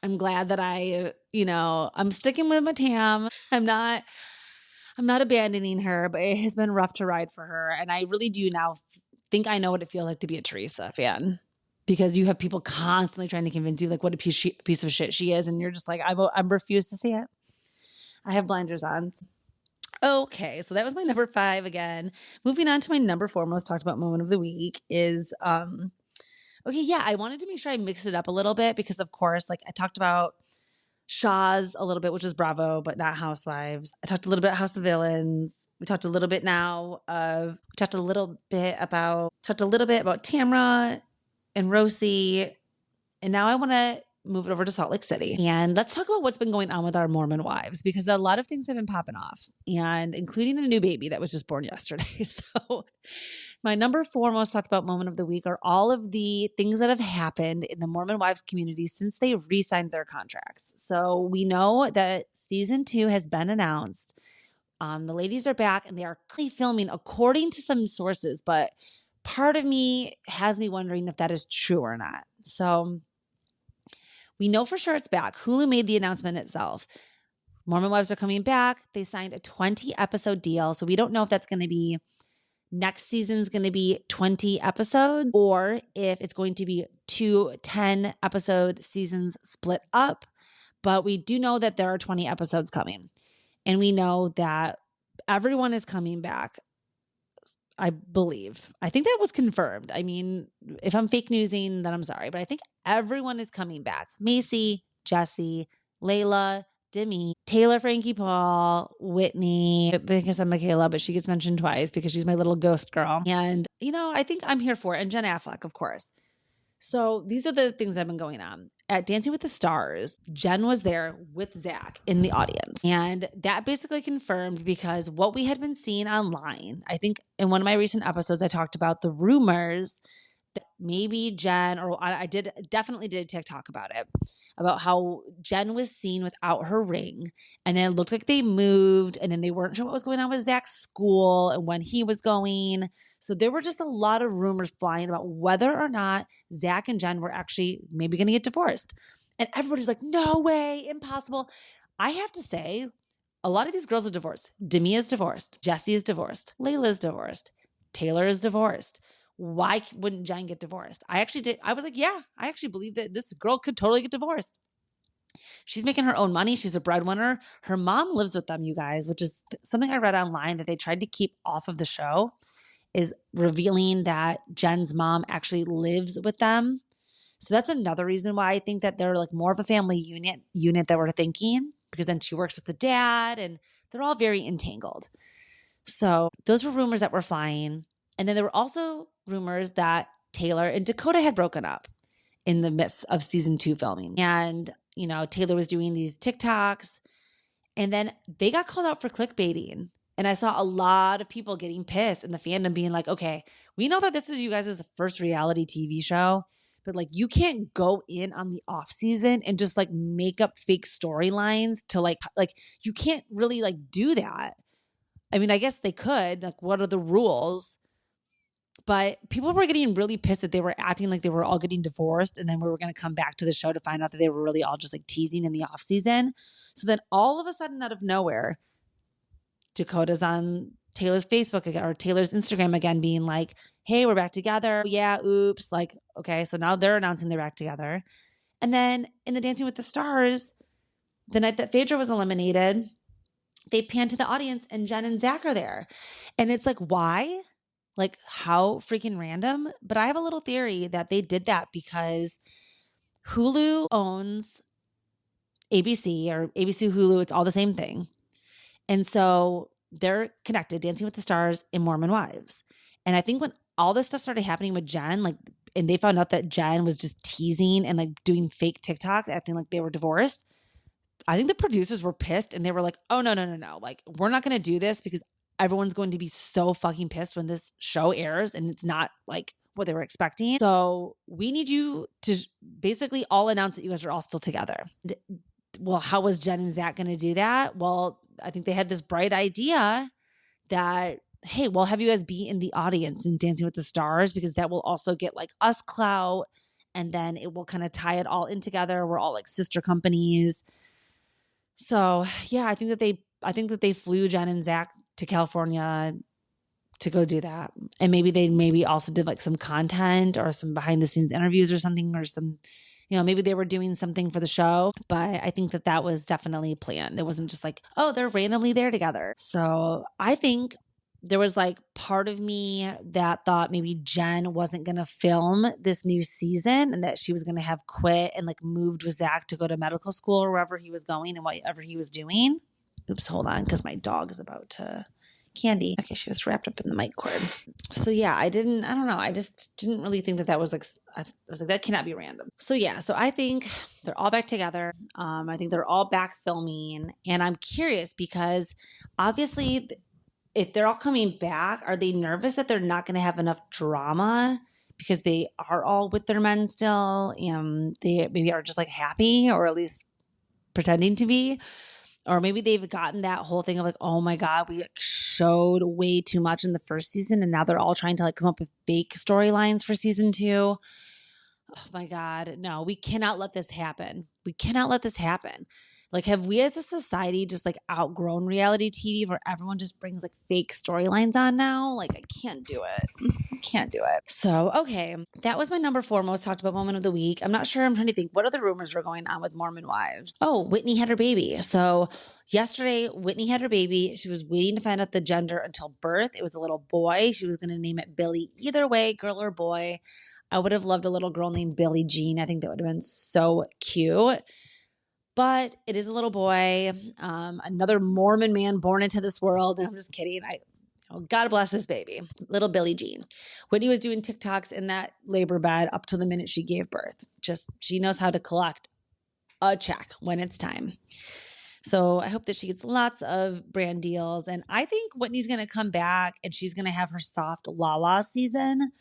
I'm glad that I'm sticking with my Tam. I'm not abandoning her, but it has been rough to ride for her. And I really do now think I know what it feels like to be a Teresa fan, because you have people constantly trying to convince you like what a piece of shit she is. And you're just like, I'm refused to see it. I have blinders on. Okay. So that was my number 5 again. Moving on to my number 4 most talked about moment of the week is, okay. Yeah. I wanted to make sure I mixed it up a little bit because of course, like I talked about Shahs a little bit, which is Bravo, but not Housewives. I talked a little bit House of Villains. We talked a little bit about Tamra and Rosie. And now I want to move it over to Salt Lake City. And let's talk about what's been going on with our Mormon wives, because a lot of things have been popping off, and including a new baby that was just born yesterday. So my number 4 most talked about moment of the week are all of the things that have happened in the Mormon wives community since they re-signed their contracts. So we know that season 2 has been announced. The ladies are back and they are filming according to some sources, but part of me has me wondering if that is true or not. So we know for sure it's back. Hulu made the announcement itself. Mormon wives are coming back. They signed a 20 episode deal. So we don't know if that's going to be next season's going to be 20 episodes or if it's going to be 2 10 episode seasons split up. But we do know that there are 20 episodes coming. And we know that everyone is coming back. I believe. I think that was confirmed. I mean, if I'm fake newsing, then I'm sorry. But I think everyone is coming back. Macy, Jesse, Layla, Demi, Taylor, Frankie, Paul, Whitney. I think I said Michaela, but she gets mentioned twice because she's my little ghost girl. And, I think I'm here for it. And Jen Affleck, of course. So these are the things that have been going on. At Dancing with the Stars, Jen was there with Zach in the audience. And that basically confirmed, because what we had been seeing online, I think in one of my recent episodes, I talked about the rumors that maybe Jen, or I definitely did a TikTok about it, about how Jen was seen without her ring. And then it looked like they moved, and then they weren't sure what was going on with Zach's school and when he was going. So there were just a lot of rumors flying about whether or not Zach and Jen were actually maybe going to get divorced. And everybody's like, no way, impossible. I have to say, a lot of these girls are divorced. Demi is divorced. Jesse is divorced. Layla is divorced. Taylor is divorced. Why wouldn't Jen get divorced? I was like, yeah, I actually believe that this girl could totally get divorced. She's making her own money. She's a breadwinner. Her mom lives with them, you guys, which is something I read online that they tried to keep off of the show, is revealing that Jen's mom actually lives with them. So that's another reason why I think that they're like more of a family unit that we're thinking, because then she works with the dad and they're all very entangled. So those were rumors that were flying. And then there were also rumors that Taylor and Dakota had broken up in the midst of season 2 filming. And, you know, Taylor was doing these TikToks and then they got called out for clickbaiting. And I saw a lot of people getting pissed in the fandom being like, okay, we know that this is you guys' first reality TV show, but like you can't go in on the off season and just like make up fake storylines to like you can't really like do that. I mean, I guess they could, like what are the rules? But people were getting really pissed that they were acting like they were all getting divorced. And then we were going to come back to the show to find out that they were really all just like teasing in the off season. So then all of a sudden out of nowhere, Dakota's on Taylor's Facebook again, or Taylor's Instagram again, being like, hey, we're back together. Yeah, oops. Like, okay. So now they're announcing they're back together. And then in the Dancing with the Stars, the night that Phaedra was eliminated, they pan to the audience and Jen and Zach are there. And it's like, why? Like, how freaking random. But I have a little theory that they did that because Hulu owns ABC, or ABC Hulu. It's all the same thing. And so they're connected, Dancing with the Stars and Mormon Wives. And I think when all this stuff started happening with Jen, like, and they found out that Jen was just teasing and like doing fake TikToks, acting like they were divorced, I think the producers were pissed and they were like, oh, no. Like, we're not going to do this because everyone's going to be so fucking pissed when this show airs and it's not like what they were expecting. So we need you to basically all announce that you guys are all still together. Well, how was Jen and Zach going to do that? Well, I think they had this bright idea that, hey, we'll have you guys be in the audience in Dancing with the Stars because that will also get like us clout. And then it will kind of tie it all in together. We're all like sister companies. So yeah, I think that they flew Jen and Zach to California to go do that. And maybe they also did like some content or some behind the scenes interviews or something, or some, you know, maybe they were doing something for the show. But I think that was definitely planned. It wasn't just like, oh, they're randomly there together. So I think there was like part of me that thought maybe Jen wasn't going to film this new season and that she was going to have quit and like moved with Zach to go to medical school or wherever he was going and whatever he was doing. Oops, hold on, because my dog is about to candy. Okay, she was wrapped up in the mic cord. So yeah, I don't know. I just didn't really think that was like, I was like, that cannot be random. So yeah, so I think they're all back together. I think they're all back filming. And I'm curious because obviously if they're all coming back, are they nervous that they're not going to have enough drama because they are all with their men still and they maybe are just like happy, or at least pretending to be? Or maybe they've gotten that whole thing of like, oh my God, we showed way too much in the first season and now they're all trying to like come up with fake storylines for season 2. Oh my God, no, we cannot let this happen. We cannot let this happen. Like, have we as a society just like outgrown reality TV where everyone just brings like fake storylines on now? Like, I can't do it. Can't do it. So, okay. That was my number 4 most talked about moment of the week. I'm not sure. I'm trying to think what other rumors were going on with Mormon Wives. Oh, Whitney had her baby. So yesterday, Whitney had her baby. She was waiting to find out the gender until birth. It was a little boy. She was going to name it Billy. Either way, girl or boy. I would have loved a little girl named Billie Jean. I think that would have been so cute. But it is a little boy, another Mormon man born into this world. I'm just kidding. God bless this baby, little Billie Jean. Whitney was doing TikToks in that labor bed up to the minute she gave birth. Just, she knows how to collect a check when it's time. So I hope that she gets lots of brand deals. And I think Whitney's going to come back and she's going to have her soft LALA'S season.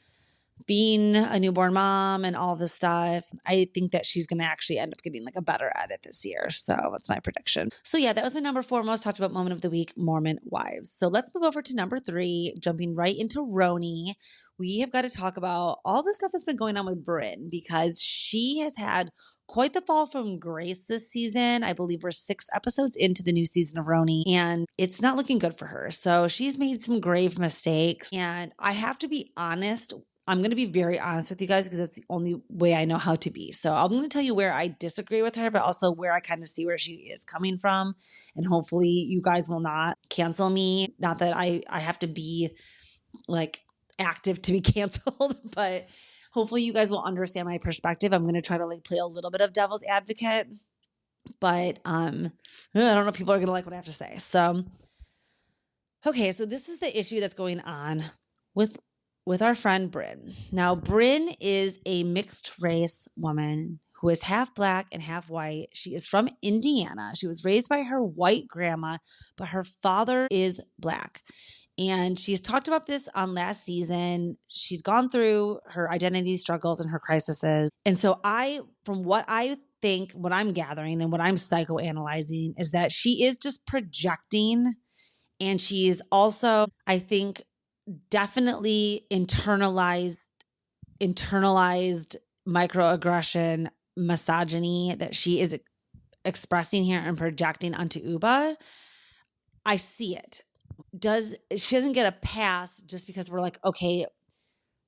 Being a newborn mom and all this stuff, I think that she's going to actually end up getting like a better edit this year. So that's my prediction. So yeah, that was my number 4 most talked about moment of the week, Mormon Wives. So let's move over to number 3, jumping right into Roni. We have got to talk about all the stuff that's been going on with Brynn because she has had quite the fall from grace this season. I believe we're 6 episodes into the new season of Roni and it's not looking good for her. So she's made some grave mistakes and I have to be honest. I'm going to be very honest with you guys because that's the only way I know how to be. So I'm going to tell you where I disagree with her, but also where I kind of see where she is coming from. And hopefully you guys will not cancel me. Not that I have to be like active to be canceled, but hopefully you guys will understand my perspective. I'm going to try to like play a little bit of devil's advocate, but I don't know if people are going to like what I have to say. So, okay, so this is the issue that's going on with our friend Brynn. Now, Brynn is a mixed race woman who is half black and half white. She is from Indiana. She was raised by her white grandma, but her father is black. And she's talked about this on last season. She's gone through her identity struggles and her crises. And so from what I think, what I'm gathering and what I'm psychoanalyzing is that she is just projecting. And she's also, I think, definitely internalized microaggression, misogyny that she is expressing here and projecting onto UbaH. I see it. She doesn't get a pass just because we're like, okay,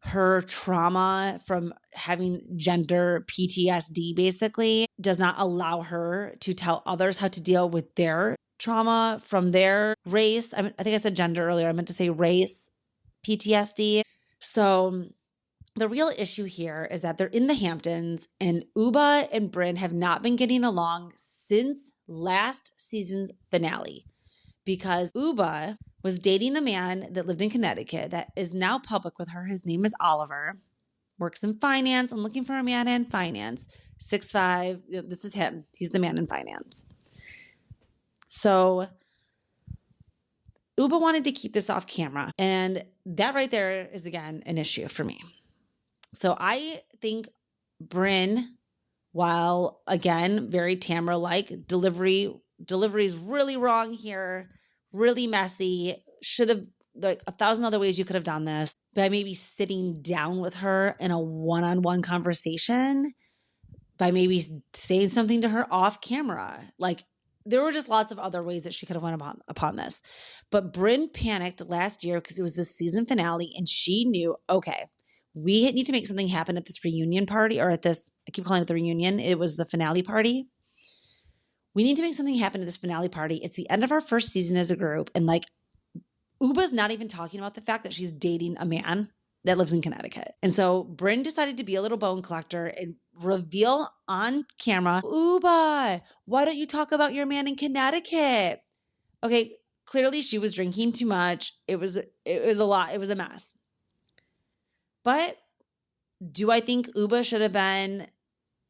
her trauma from having gender PTSD basically does not allow her to tell others how to deal with their trauma from their race. I think I said gender earlier. I meant to say race PTSD. So the real issue here is that they're in the Hamptons and UbaH and Brynn have not been getting along since last season's finale because UbaH was dating a man that lived in Connecticut that is now public with her. His name is Oliver, works in finance. I'm looking for a man in finance, 6'5". This is him. He's the man in finance. So UbaH wanted to keep this off camera. And that right there is, again, an issue for me. So I think Brynn, while, again, very Tamara-like, delivery is really wrong here, really messy, should have, like 1,000 other ways you could have done this, by maybe sitting down with her in a one-on-one conversation, by maybe saying something to her off camera. Like, there were just lots of other ways that she could have went upon this. But Brynn panicked last year because it was the season finale and she knew, okay, we need to make something happen at this reunion party, or at this, I keep calling it the reunion. It was the finale party. We need to make something happen at this finale party. It's the end of our first season as a group. And like, UbaH's not even talking about the fact that she's dating a man that lives in Connecticut. And so Brynn decided to be a little bone collector and reveal on camera, UbaH, why don't you talk about your man in Connecticut? Okay, clearly she was drinking too much. It was a lot. It was a mess. But do I think UbaH should have been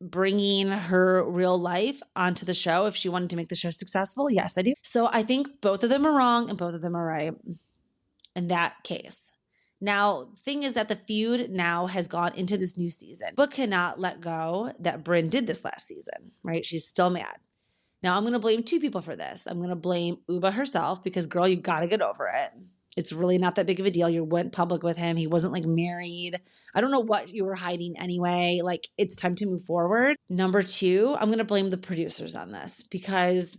bringing her real life onto the show if she wanted to make the show successful? Yes, I do. So I think both of them are wrong and both of them are right in that case. Now, the thing is that the feud now has gone into this new season, but cannot let go that Brynn did this last season, right? She's still mad. Now, I'm going to blame two people for this. I'm going to blame UbaH herself because, girl, you got to get over it. It's really not that big of a deal. You went public with him. He wasn't like married. I don't know what you were hiding anyway. Like, it's time to move forward. Number two, I'm going to blame the producers on this because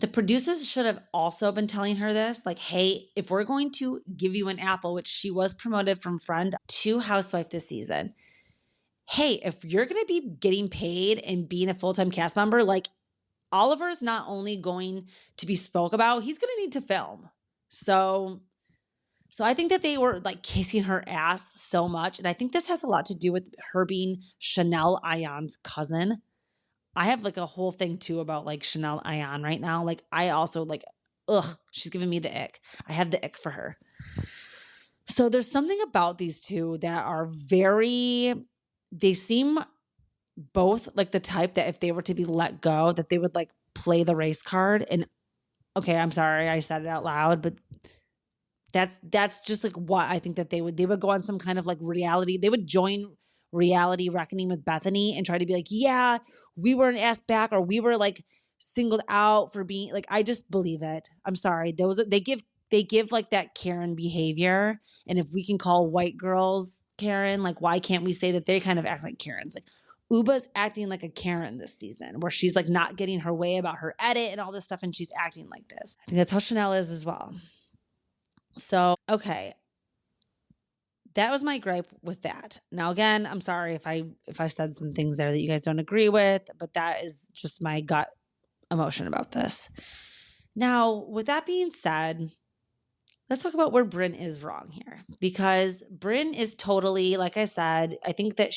the producers should have also been telling her this, like, hey, if we're going to give you an apple, which she was promoted from friend to housewife this season, hey, if you're going to be getting paid and being a full-time cast member, like, Oliver's not only going to be spoke about, he's going to need to film. So I think that they were like kissing her ass so much. And I think this has a lot to do with her being Chanel Ayan's cousin. I have like a whole thing too about like Chanel Ayan right now. Like I also like, she's giving me the ick. I have the ick for her. So there's something about these two that are they seem both like the type that if they were to be let go, that they would like play the race card. And okay, I'm sorry I said it out loud, but that's just like what I think that they would go on some kind of like reality. They would join Reality Reckoning with Bethany and try to be like, yeah, we weren't asked back or we were like singled out for being like, I just believe it. I'm sorry. They give like that Karen behavior. And if we can call white girls Karen, like why can't we say that they kind of act like Karens? Like UbaH's acting like a Karen this season where she's like not getting her way about her edit and all this stuff. And she's acting like this. I think that's how Chanel is as well. So, okay. That was my gripe with that. Now, again, I'm sorry if I said some things there that you guys don't agree with, but that is just my gut emotion about this. Now, with that being said, let's talk about where Brynn is wrong here, because Brynn is totally, like I said, I think that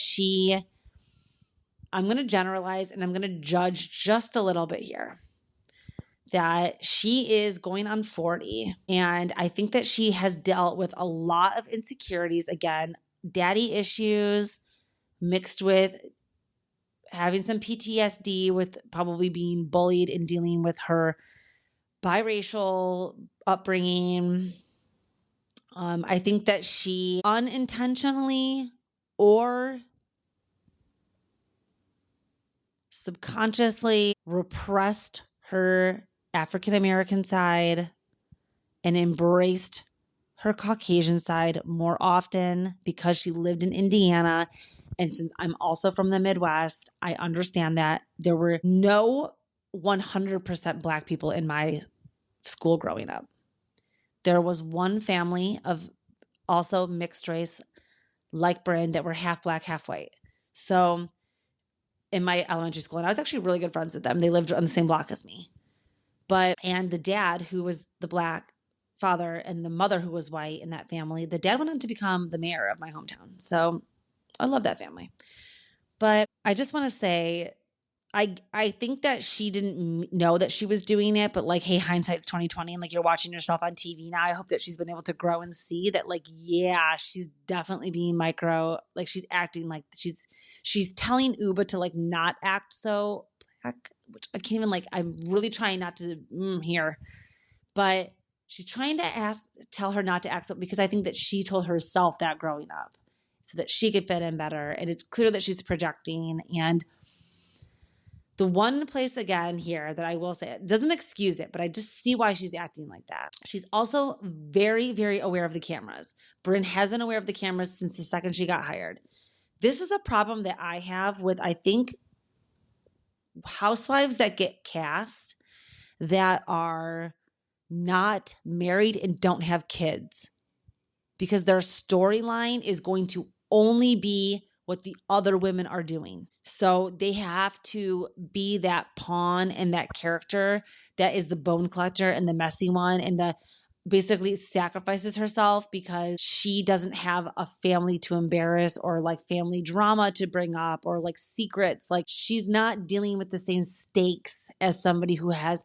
I'm going to generalize and I'm going to judge just a little bit here, that she is going on 40. And I think that she has dealt with a lot of insecurities. Again, daddy issues mixed with having some PTSD with probably being bullied and dealing with her biracial upbringing. I think that she unintentionally or subconsciously repressed her African American side and embraced her Caucasian side more often because she lived in Indiana. And since I'm also from the Midwest, I understand that there were no 100% Black people in my school growing up. There was one family of also mixed race like Brynn that were half Black, half white. So in my elementary school, and I was actually really good friends with them. They lived on the same block as me. And the dad, who was the Black father, and the mother, who was white in that family, the dad went on to become the mayor of my hometown. So I love that family. But I just want to say, I think that she didn't know that she was doing it, but like, hey, hindsight's 2020, and like, you're watching yourself on TV now. I hope that she's been able to grow and see that, like, yeah, she's definitely being micro, like she's acting like she's telling UbaH to like not act so Black, which I can't even, like, I'm really trying not to here, but she's trying to tell her not to act so, because I think that she told herself that growing up so that she could fit in better. And it's clear that she's projecting. And the one place again here that I will say, it doesn't excuse it, but I just see why she's acting like that. She's also very, very aware of the cameras. Brynn has been aware of the cameras since the second she got hired. This is a problem that I have with, I think, housewives that get cast that are not married and don't have kids, because their storyline is going to only be what the other women are doing. So they have to be that pawn and that character that is the bone collector and the messy one, and the basically sacrifices herself because she doesn't have a family to embarrass, or like family drama to bring up, or like secrets. Like, she's not dealing with the same stakes as somebody who has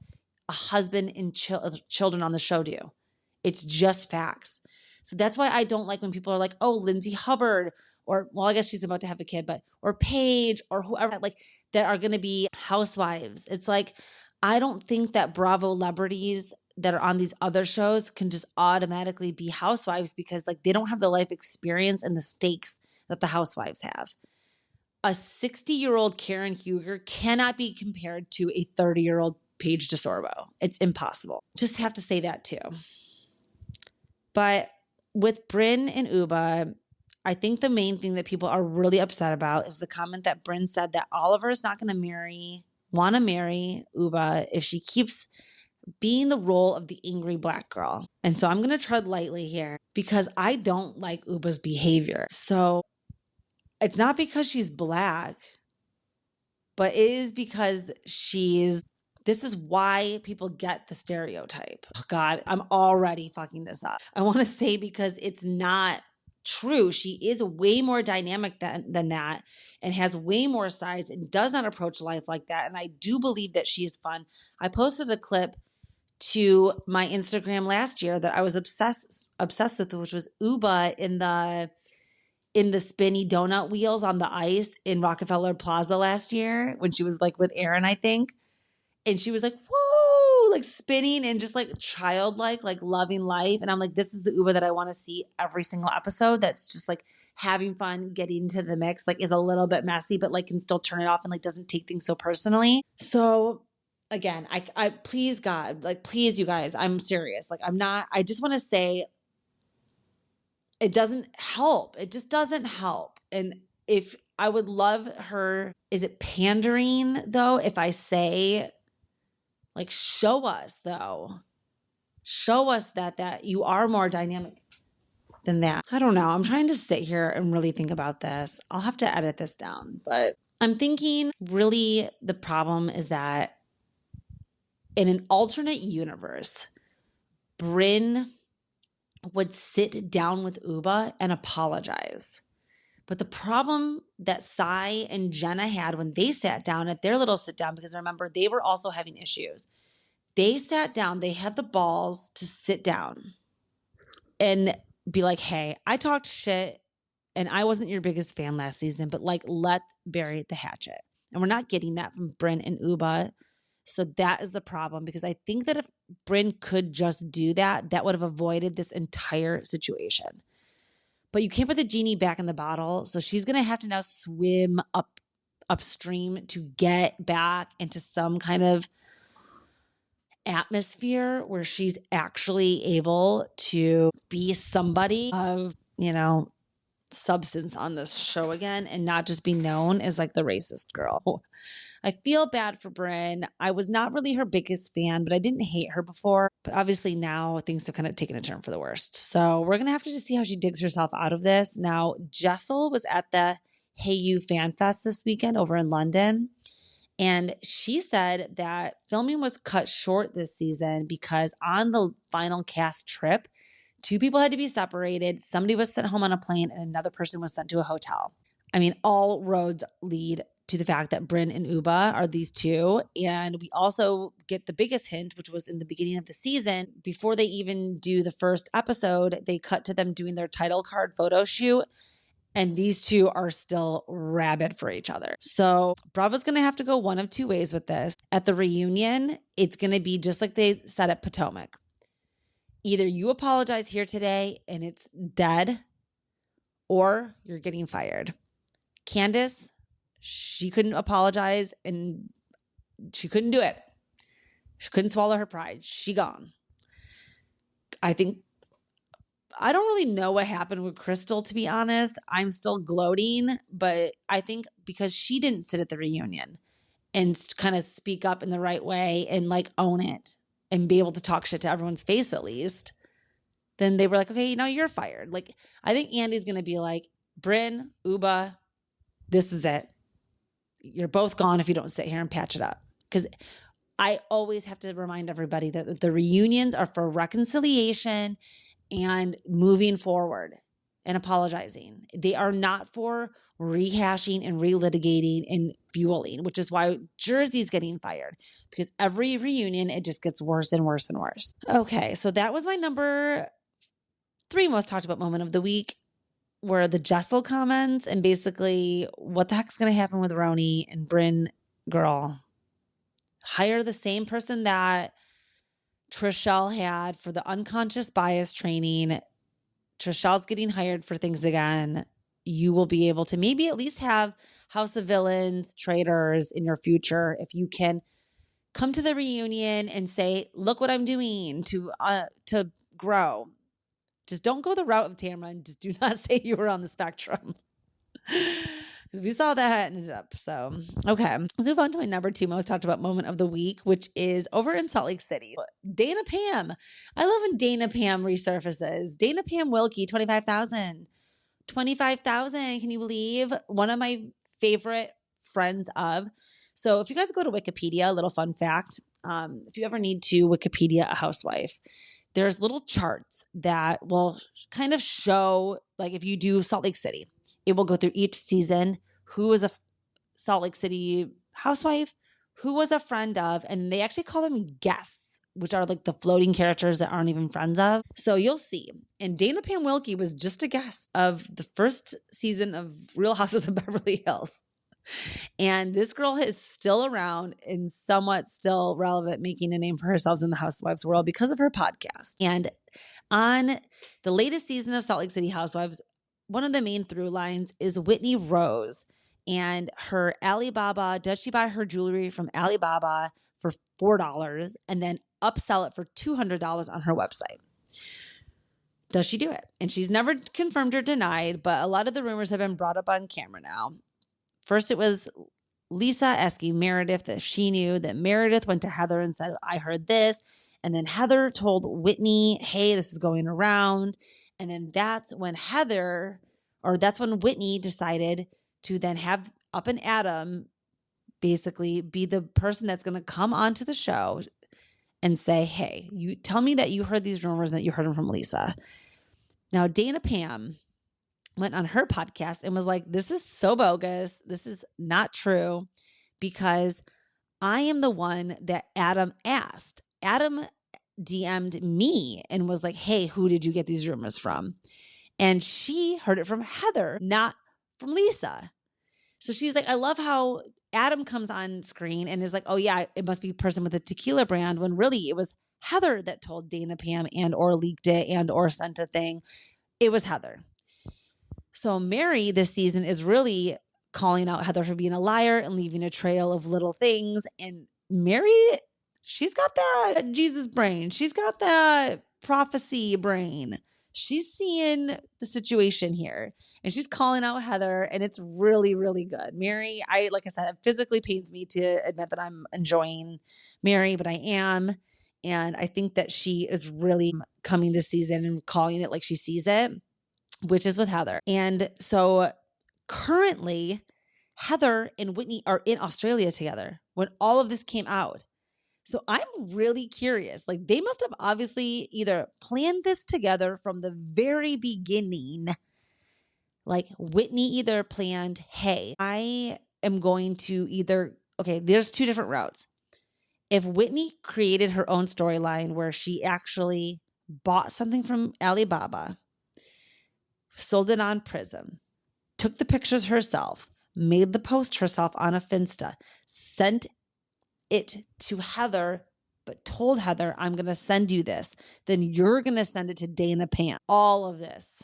a husband and children on the show do. It's just facts. So that's why I don't like when people are like, oh, Lindsay Hubbard, or, well, I guess she's about to have a kid, but, or Paige, or whoever, like, that are going to be housewives. It's like, I don't think that Bravo celebrities that are on these other shows can just automatically be housewives, because like, they don't have the life experience and the stakes that the housewives have. A 60-year-old Karen Huger cannot be compared to a 30-year-old Paige DeSorbo. It's impossible. Just have to say that too. But with Brynn and UbaH, I think the main thing that people are really upset about is the comment that Brynn said that Oliver is not going to want to marry UbaH if she keeps being the role of the angry Black girl. And so I'm going to tread lightly here, because I don't like UbaH's behavior. So it's not because she's Black, but it is because this is why people get the stereotype. Oh God, I'm already fucking this up. I want to say, because it's not true. She is way more dynamic than that, and has way more sides, and does not approach life like that. And I do believe that she is fun. I posted a clip to my Instagram last year that I was obsessed with, which was UbaH in the spinny donut wheels on the ice in Rockefeller Plaza last year, when she was like with Aaron, I think. And she was like, whoa, like spinning and just like childlike, like loving life. And I'm like, this is the UbaH that I want to see every single episode. That's just like having fun, getting into the mix, like is a little bit messy, but like can still turn it off and like doesn't take things so personally. So again, I please God, like, please you guys, I'm serious. Like, I just want to say, it doesn't help. It just doesn't help. And if I would love her, is it pandering though, if I say, like, show us that you are more dynamic than that. I don't know. I'm trying to sit here and really think about this. I'll have to edit this down, but I'm thinking really the problem is that in an alternate universe, Brynn would sit down with UbaH and apologize. But the problem that Sai and Jenna had when they sat down at their little sit down, because remember, they were also having issues. They sat down, they had the balls to sit down and be like, hey, I talked shit and I wasn't your biggest fan last season, but like, let's bury the hatchet. And we're not getting that from Brynn and UbaH. So that is the problem, because I think that if Brynn could just do that, that would have avoided this entire situation. But you can't put the genie back in the bottle. So she's going to have to now swim upstream to get back into some kind of atmosphere where she's actually able to be somebody of, substance on this show again and not just be known as like the racist girl. I feel bad for Brynn. I was not really her biggest fan, but I didn't hate her before. But obviously now things have kind of taken a turn for the worst. So we're going to have to just see how she digs herself out of this. Now, Jessel was at the Hey You Fan Fest this weekend over in London. And she said that filming was cut short this season because on the final cast trip, 2 people had to be separated. Somebody was sent home on a plane and another person was sent to a hotel. I mean, all roads lead to the fact that Brynn and UbaH are these 2. And we also get the biggest hint, which was in the beginning of the season. Before they even do the first episode, they cut to them doing their title card photo shoot. And these 2 are still rabid for each other. So Bravo's going to have to go one of 2 ways with this. At the reunion, it's going to be just like they said at Potomac. Either you apologize here today and it's dead, or you're getting fired. Candace, she couldn't apologize and she couldn't do it. She couldn't swallow her pride. She gone. I don't really know what happened with Crystal, to be honest. I'm still gloating, but I think because she didn't sit at the reunion and kind of speak up in the right way and like own it and be able to talk shit to everyone's face at least, then they were like, okay, you're fired. Like, I think Andy's going to be like, Brynn, UbaH, this is it. You're both gone if you don't sit here and patch it up. Because I always have to remind everybody that the reunions are for reconciliation and moving forward and apologizing. They are not for rehashing and relitigating and fueling, which is why Jersey's getting fired, because every reunion, it just gets worse and worse and worse. Okay, so that was my number 3 most talked about moment of the week, were the Jessel comments and basically what the heck's going to happen with Roni and Brynn. Girl, hire the same person that Trishelle had for the unconscious bias training. Trishelle's getting hired for things again. You will be able to maybe at least have House of Villains traders in your future if you can come to the reunion and say, look what I'm doing to grow. Just don't go the route of Tamara and just do not say you were on the spectrum. Because we saw that ended up. So, okay. Let's move on to my number 2 most talked about moment of the week, which is over in Salt Lake City. Dana Pam. I love when Dana Pam resurfaces. Dana Pam Wilkie, 25,000. 25,000. Can you believe? One of my favorite friends of. So if you guys go to Wikipedia, a little fun fact, if you ever need to Wikipedia a housewife, there's little charts that will kind of show, like if you do Salt Lake City, it will go through each season, who was a Salt Lake City housewife, who was a friend of, and they actually call them guests, which are like the floating characters that aren't even friends of. So you'll see. And Dana Pam Wilkie was just a guest of the first season of Real Housewives of Beverly Hills. And this girl is still around and somewhat still relevant, making a name for herself in the housewives world because of her podcast. And on the latest season of Salt Lake City Housewives, one of the main through lines is Whitney Rose and her Alibaba. Does she buy her jewelry from Alibaba for $4 and then upsell it for $200 on her website? Does she do it? And she's never confirmed or denied, but a lot of the rumors have been brought up on camera now. First, it was Lisa asking Meredith if she knew that Meredith went to Heather and said, I heard this. And then Heather told Whitney, hey, this is going around. And then that's when Whitney decided to then have Up and Adam basically be the person that's going to come onto the show and say, hey, you tell me that you heard these rumors and that you heard them from Lisa. Now, Dana Pam went on her podcast and was like, this is so bogus. This is not true because I am the one that Adam asked. Adam DM'd me and was like, hey, who did you get these rumors from? And she heard it from Heather, not from Lisa. So she's like, I love how Adam comes on screen and is like, oh yeah, it must be a person with a tequila brand, when really it was Heather that told Dana Pam and or leaked it and or sent a thing. It was Heather. So Mary this season is really calling out Heather for being a liar and leaving a trail of little things. And Mary, she's got that Jesus brain. She's got that prophecy brain. She's seeing the situation here and she's calling out Heather, and it's really, really good. Mary, like I said, it physically pains me to admit that I'm enjoying Mary, but I am. And I think that she is really coming this season and calling it like she sees it, which is with Heather. And so currently Heather and Whitney are in Australia together when all of this came out. So I'm really curious. Like, they must have obviously either planned this together from the very beginning. Like, Whitney either planned, hey, I am going to either, okay, there's two different routes. If Whitney created her own storyline where she actually bought something from Alibaba, sold it on Prism, took the pictures herself, made the post herself on a Finsta, sent it to Heather, but told Heather, I'm going to send you this. Then you're going to send it to Dana Pam. All of this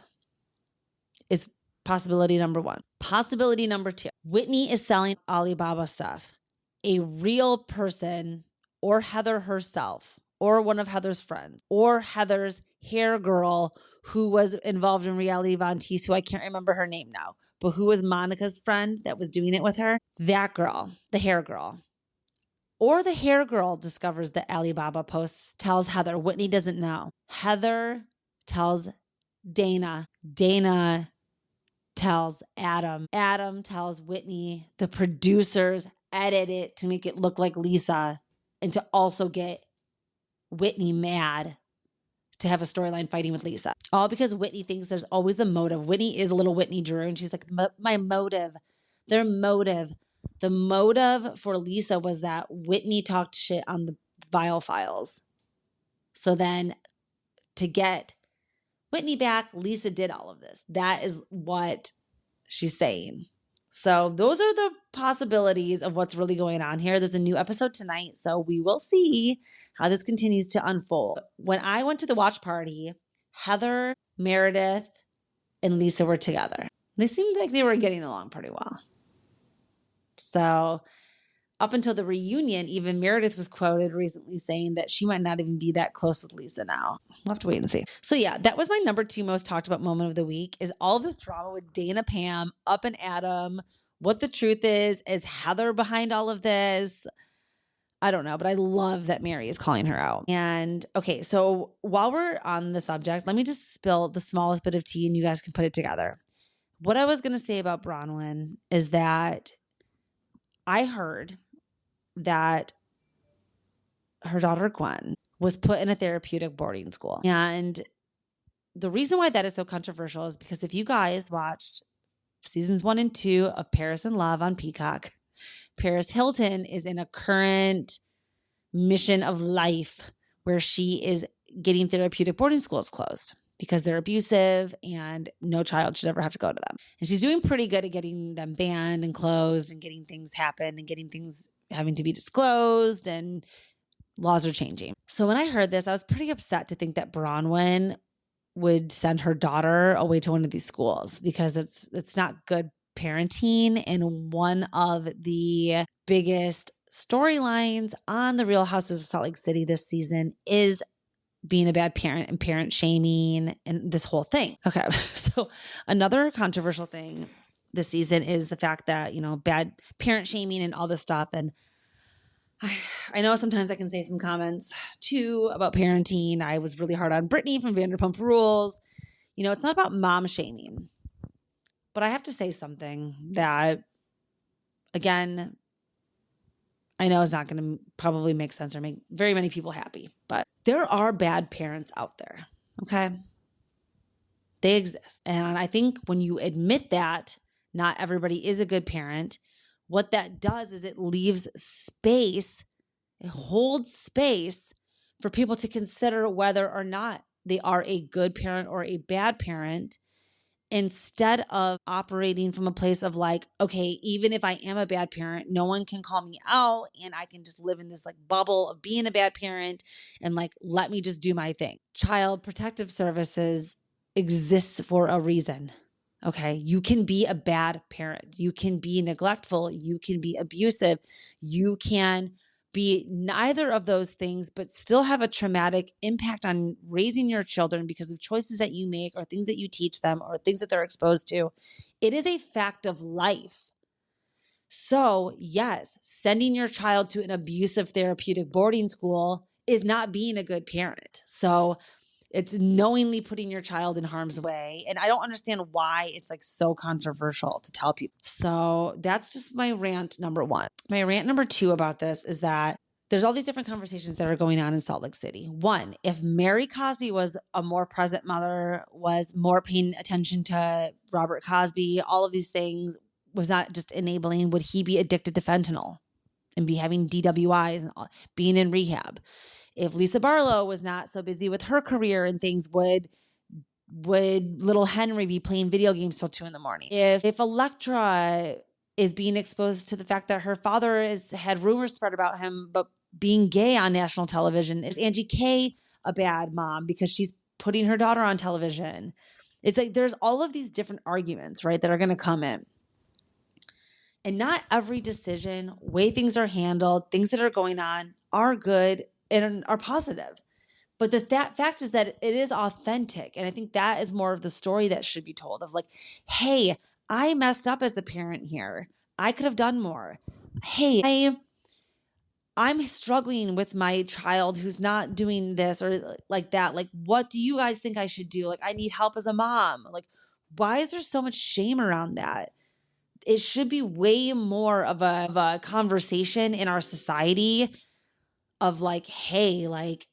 is possibility number one. Possibility number two, Whitney is selling Alibaba stuff. A real person, or Heather herself, or one of Heather's friends, or Heather's hair girl who was involved in Reality Von Teese, who I can't remember her name now, but who was Monica's friend that was doing it with her. That girl, the hair girl. Or the hair girl discovers the Alibaba posts, tells Heather. Whitney doesn't know. Heather tells Dana. Dana tells Adam. Adam tells Whitney. The producers edit it to make it look like Lisa and to also get Whitney mad to have a storyline fighting with Lisa. All because Whitney thinks there's always the motive. Whitney is a little Whitney Drew, and she's like, my motive. Their motive. The motive for Lisa was that Whitney talked shit on the Vile Files. So then to get Whitney back, Lisa did all of this. That is what she's saying. So those are the possibilities of what's really going on here. There's a new episode tonight, so we will see how this continues to unfold. When I went to the watch party, Heather, Meredith, and Lisa were together. They seemed like they were getting along pretty well. So up until the reunion, even Meredith was quoted recently saying that she might not even be that close with Lisa now. We'll have to wait and see. So yeah, that was my number 2 most talked about moment of the week, is all this drama with Dana Pam, up and Adam. What the truth is Heather behind all of this? I don't know, but I love that Mary is calling her out. And okay, so while we're on the subject, let me just spill the smallest bit of tea and you guys can put it together. What I was going to say about Bronwyn is that I heard that her daughter Gwen was put in a therapeutic boarding school. And the reason why that is so controversial is because if you guys watched seasons 1 and 2 of Paris in Love on Peacock, Paris Hilton is in a current mission of life where she is getting therapeutic boarding schools closed because they're abusive and no child should ever have to go to them. And she's doing pretty good at getting them banned and closed and getting things happen and getting things having to be disclosed, and laws are changing. So when I heard this, I was pretty upset to think that Bronwyn would send her daughter away to one of these schools because it's not good parenting. And one of the biggest storylines on the Real Housewives of Salt Lake City this season is being a bad parent and parent shaming and this whole thing. Okay. So another controversial thing this season is the fact that, bad parent shaming and all this stuff. And I know sometimes I can say some comments too about parenting. I was really hard on Brittany from Vanderpump Rules. It's not about mom shaming, but I have to say something that, again, I know is not going to probably make sense or make very many people happy, but there are bad parents out there. Okay. They exist. And I think when you admit that not everybody is a good parent, what that does is it leaves space, it holds space for people to consider whether or not they are a good parent or a bad parent, instead of operating from a place of like, okay, even if I am a bad parent, no one can call me out and I can just live in this like bubble of being a bad parent and like, let me just do my thing. Child Protective Services exists for a reason. Okay. You can be a bad parent. You can be neglectful. You can be abusive. You can be neither of those things, but still have a traumatic impact on raising your children because of choices that you make or things that you teach them or things that they're exposed to. It is a fact of life. So yes, sending your child to an abusive therapeutic boarding school is not being a good parent. So it's knowingly putting your child in harm's way. And I don't understand why it's like so controversial to tell people. So that's just my rant number one. My rant number two about this is that there's all these different conversations that are going on in Salt Lake City. One, if Mary Cosby was a more present mother, was more paying attention to Robert Cosby, all of these things, was not just enabling, would he be addicted to fentanyl and be having DWIs and being in rehab? If Lisa Barlow was not so busy with her career and things, would little Henry be playing video games till 2 a.m? If Electra is being exposed to the fact that her father has had rumors spread about him, but being gay on national television, is Angie K a bad mom because she's putting her daughter on television? It's like there's all of these different arguments, right, that are going to come in. And not every decision, way things are handled, things that are going on are good and are positive. But the fact is that it is authentic. And I think that is more of the story that should be told of like, hey, I messed up as a parent here. I could have done more. Hey, I'm struggling with my child who's not doing this or like that. Like, what do you guys think I should do? Like, I need help as a mom. Like, why is there so much shame around that? It should be way more of a conversation in our society of like, hey, like,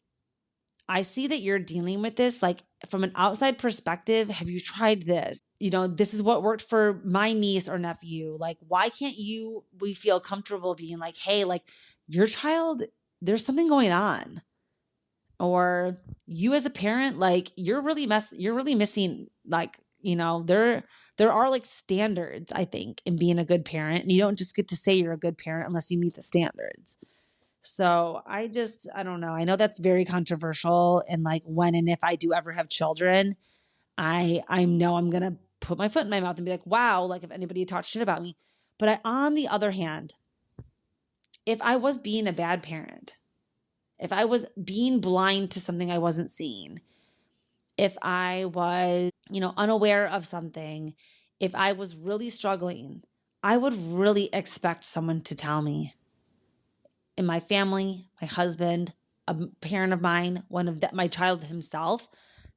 I see that you're dealing with this. Like, from an outside perspective, have you tried this? You know, this is what worked for my niece or nephew. Like, why can't we feel comfortable being like, hey, like your child, there's something going on. Or you as a parent, like you're really missing, like, you know, there are like standards, I think, in being a good parent. And you don't just get to say you're a good parent unless you meet the standards. So I don't know. I know that's very controversial. And like when and if I do ever have children, I know I'm going to put my foot in my mouth and be like, wow, like if anybody talks shit about me. But on the other hand, if I was being a bad parent, if I was being blind to something I wasn't seeing, if I was, you know, unaware of something, if I was really struggling, I would really expect someone to tell me. In my family, my husband, a parent of mine, my child himself,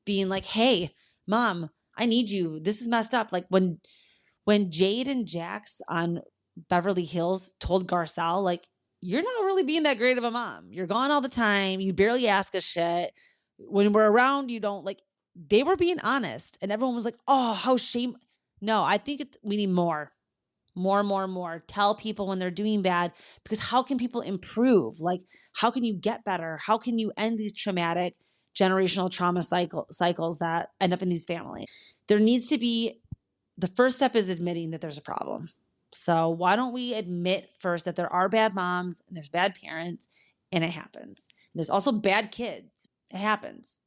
being like, hey, mom, I need you. This is messed up. Like when Jade and Jax on Beverly Hills told Garcelle, like, you're not really being that great of a mom. You're gone all the time. You barely ask us shit. When we're around, you don't like, they were being honest. And everyone was like, oh, how shame. No, I think we need more. Tell people when they're doing bad, because how can people improve? Like, how can you get better? How can you end these traumatic generational trauma cycles that end up in these families? There needs to be, the first step is admitting that there's a problem. So why don't we admit first that there are bad moms and there's bad parents, and it happens. There's also bad kids. It happens.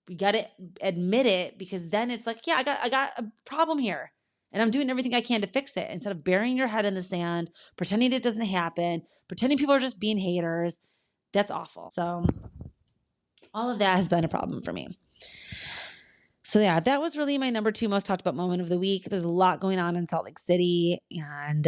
We got to admit it, because then it's like, yeah, I got a problem here. And I'm doing everything I can to fix it, instead of burying your head in the sand, pretending it doesn't happen, pretending people are just being haters. That's awful. So all of that has been a problem for me. So yeah, that was really my number 2 most talked about moment of the week. There's a lot going on in Salt Lake City, and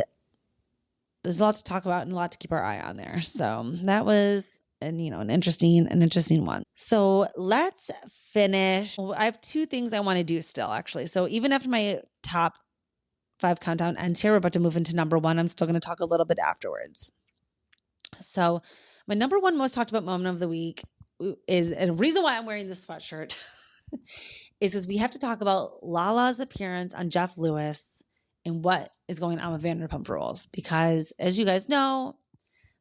there's a lot to talk about and a lot to keep our eye on there. So that was an interesting one. So let's finish. I have 2 things I want to do still, actually. So even after my top 5 countdown ends here, we're about to move into number 1. I'm still going to talk a little bit afterwards. So my number 1 most talked about moment of the week is, and the reason why I'm wearing this sweatshirt is because we have to talk about Lala's appearance on Jeff Lewis and what is going on with Vanderpump Rules. Because as you guys know,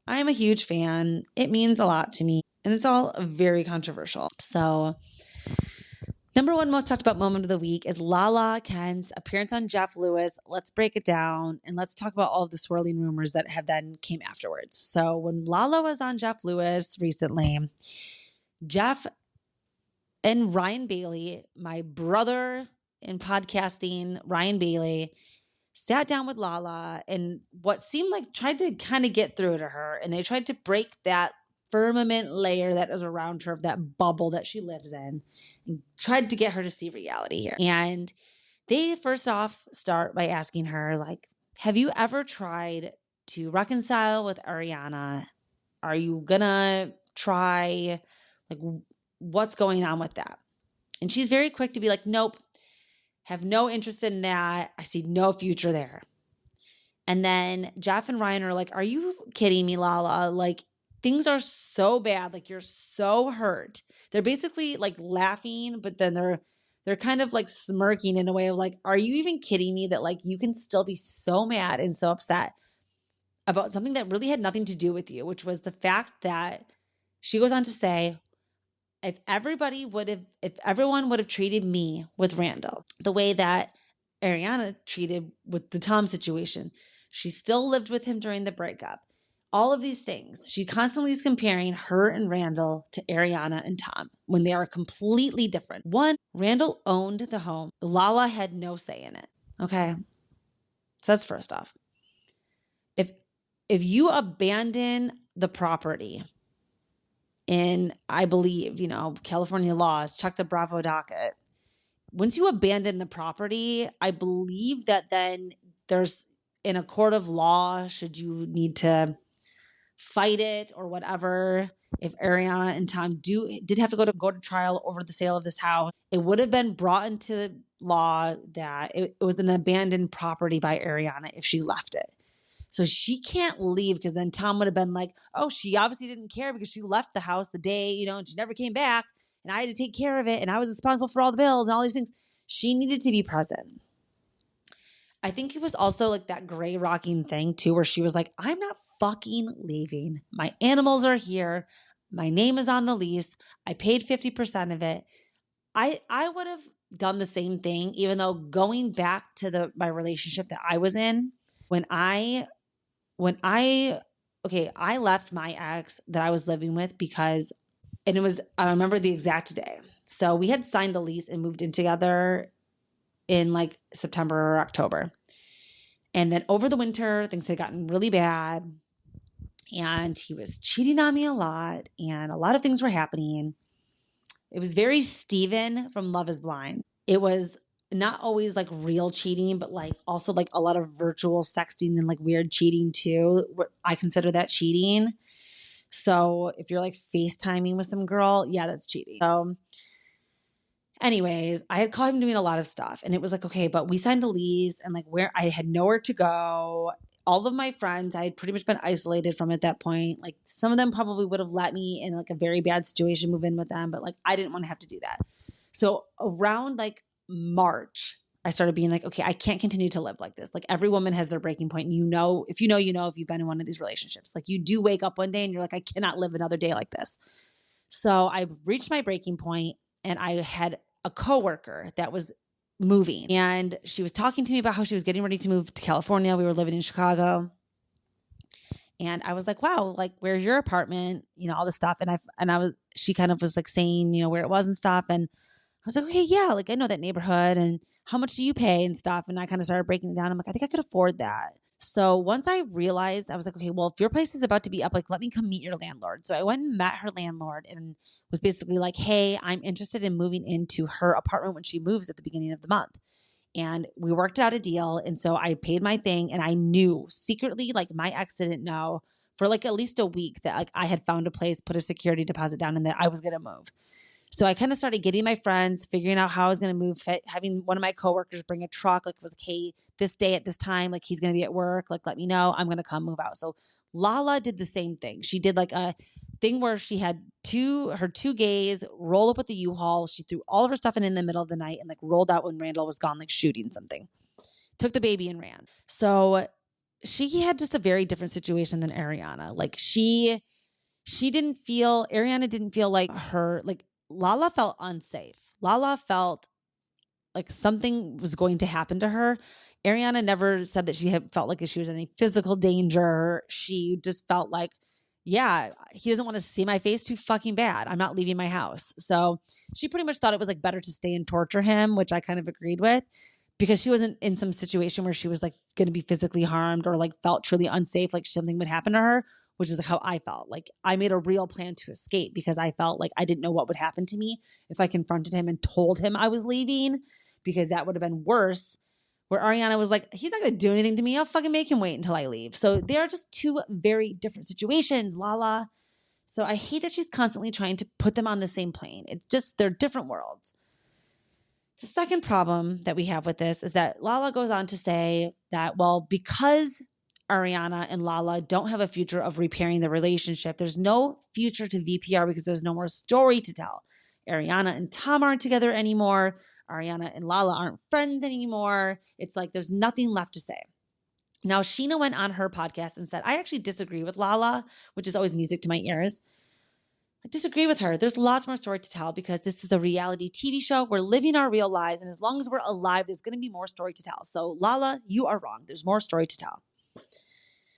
I am a huge fan. It means a lot to me. And it's all very controversial. So number one most talked about moment of the week is Lala Ken's appearance on Jeff Lewis. Let's break it down and let's talk about all of the swirling rumors that have then came afterwards. So when Lala was on Jeff Lewis recently, Jeff and Ryan Bailey, my brother in podcasting, Ryan Bailey, sat down with Lala and what seemed like tried to kind of get through to her. And they tried to break that firmament layer that is around her, of that bubble that she lives in, and tried to get her to see reality here. And they first off start by asking her, like, have you ever tried to reconcile with Ariana? Are you gonna try? Like, what's going on with that? And she's very quick to be like, nope, have no interest in that. I see no future there. And then Jeff and Ryan are like, are you kidding me, Lala? Like, things are so bad. Like, you're so hurt. They're basically like laughing, but then they're kind of like smirking in a way of like, are you even kidding me that like you can still be so mad and so upset about something that really had nothing to do with you, which was the fact that she goes on to say, if everyone would have treated me with Randall the way that Ariana treated with the Tom situation, she still lived with him during the breakup. All of these things. She constantly is comparing her and Randall to Ariana and Tom when they are completely different. One, Randall owned the home. Lala had no say in it. Okay. So that's first off. If you abandon the property in, I believe, California laws, check the Bravo docket. Once you abandon the property, I believe that then there's in a court of law, should you need to fight it or whatever, if Ariana and Tom did have to go to trial over the sale of this house, it would have been brought into law that it was an abandoned property by Ariana if she left it. So she can't leave, because then Tom would have been like, oh, she obviously didn't care because she left the house the day, and she never came back and I had to take care of it and I was responsible for all the bills and all these things. She needed to be present. I think it was also like that gray rocking thing too, where she was like, I'm not fucking leaving. My animals are here. My name is on the lease. I paid 50% of it. I would have done the same thing, even though going back to my relationship that I was in, I left my ex that I was living with because, and I remember the exact day. So we had signed a lease and moved in together in like September or October. And then over the winter, things had gotten really bad and he was cheating on me a lot and a lot of things were happening. It was very Steven from Love is Blind. It was not always like real cheating, but like also like a lot of virtual sexting and like weird cheating too. I consider that cheating. So if you're like FaceTiming with some girl, yeah, that's cheating. So anyways, I had caught him doing a lot of stuff and it was like, okay, but we signed a lease and like where I had nowhere to go. All of my friends, I had pretty much been isolated from at that point. Like some of them probably would have let me in like a very bad situation move in with them, but like I didn't want to have to do that. So around like March, I started being like, okay, I can't continue to live like this. Like every woman has their breaking point. If you've been in one of these relationships, like you do wake up one day and you're like, I cannot live another day like this. So I reached my breaking point and I had a coworker that was moving and she was talking to me about how she was getting ready to move to California. We were living in Chicago. And I was like, wow, like, where's your apartment? All this stuff. She kind of was like saying, where it was and stuff. And I was like, okay, yeah, like I know that neighborhood and how much do you pay and stuff. And I kind of started breaking it down. I'm like, I think I could afford that. So once I realized, I was like, okay, well, if your place is about to be up, like, let me come meet your landlord. So I went and met her landlord and was basically like, hey, I'm interested in moving into her apartment when she moves at the beginning of the month. And we worked out a deal. And so I paid my thing and I knew secretly, like my ex didn't know for like at least a week that like I had found a place, put a security deposit down and that I was going to move. So I kind of started getting my friends, figuring out how I was going to move, having one of my coworkers bring a truck, like was like, hey, this day at this time, like he's going to be at work, like let me know, I'm going to come move out. So Lala did the same thing. She did like thing where she had her two gays roll up with the U-Haul. She threw all of her stuff in the middle of the night and like rolled out when Randall was gone, like shooting something. Took the baby and ran. So she had just a very different situation than Ariana. Like Ariana didn't feel like Lala felt unsafe. Lala felt like something was going to happen to her. Ariana never said that she had felt like she was in any physical danger. She just felt like, yeah, he doesn't want to see my face too fucking bad. I'm not leaving my house. So she pretty much thought it was like better to stay and torture him, which I kind of agreed with, because she wasn't in some situation where she was like going to be physically harmed or like felt truly unsafe, like something would happen to her, which is like how I felt. Like I made a real plan to escape because I felt like I didn't know what would happen to me if I confronted him and told him I was leaving, because that would have been worse. Where Ariana was like, he's not going to do anything to me. I'll fucking make him wait until I leave. So they are just two very different situations, Lala. So I hate that she's constantly trying to put them on the same plane. It's just, they're different worlds. The second problem that we have with this is that Lala goes on to say that, well, because Ariana and Lala don't have a future of repairing the relationship, there's no future to VPR because there's no more story to tell. Ariana and Tom aren't together anymore. Ariana and Lala aren't friends anymore. It's like there's nothing left to say. Now, Sheena went on her podcast and said, I actually disagree with Lala, which is always music to my ears. I disagree with her. There's lots more story to tell because this is a reality TV show. We're living our real lives. And as long as we're alive, there's going to be more story to tell. So Lala, you are wrong. There's more story to tell.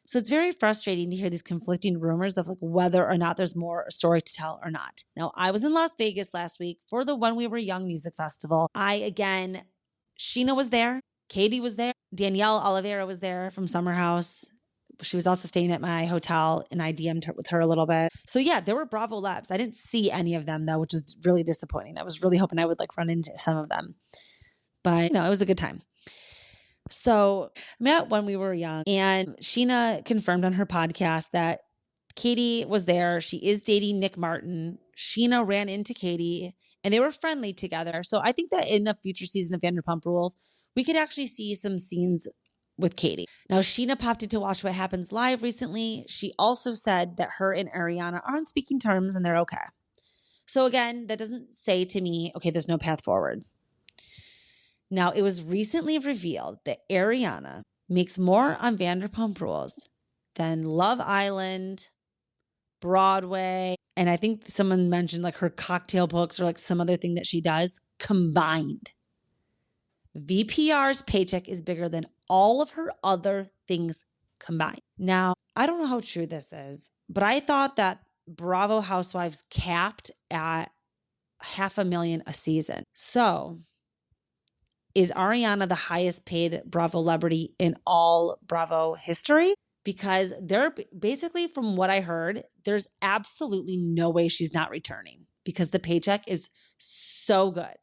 So it's very frustrating to hear these conflicting rumors of like whether or not there's more story to tell or not. Now, I was in Las Vegas last week for the When We Were Young music festival. Sheena was there. Katie was there. Danielle Oliveira was there from Summer House. She was also staying at my hotel and I DM'd her with her a little bit. So yeah, there were Bravo Labs. I didn't see any of them though, which is really disappointing. I was really hoping I would like run into some of them, but no, it was a good time. So I met When We Were Young and Sheena confirmed on her podcast that Katie was there. She is dating Nick Martin. Sheena ran into Katie and they were friendly together. So I think that in a future season of Vanderpump Rules, we could actually see some scenes with Katie. Now, Sheena popped in to watch What Happens Live recently. She also said that her and Ariana are on speaking terms and they're okay. So again, that doesn't say to me, okay, there's no path forward. Now, it was recently revealed that Ariana makes more on Vanderpump Rules than Love Island, Broadway, and I think someone mentioned like her cocktail books or like some other thing that she does combined. VPR's paycheck is bigger than all of her other things combined. Now, I don't know how true this is, but I thought that Bravo Housewives capped at $500,000 a season. So is Ariana the highest paid Bravo celebrity in all Bravo history? Because they're basically, from what I heard, there's absolutely no way she's not returning because the paycheck is so good.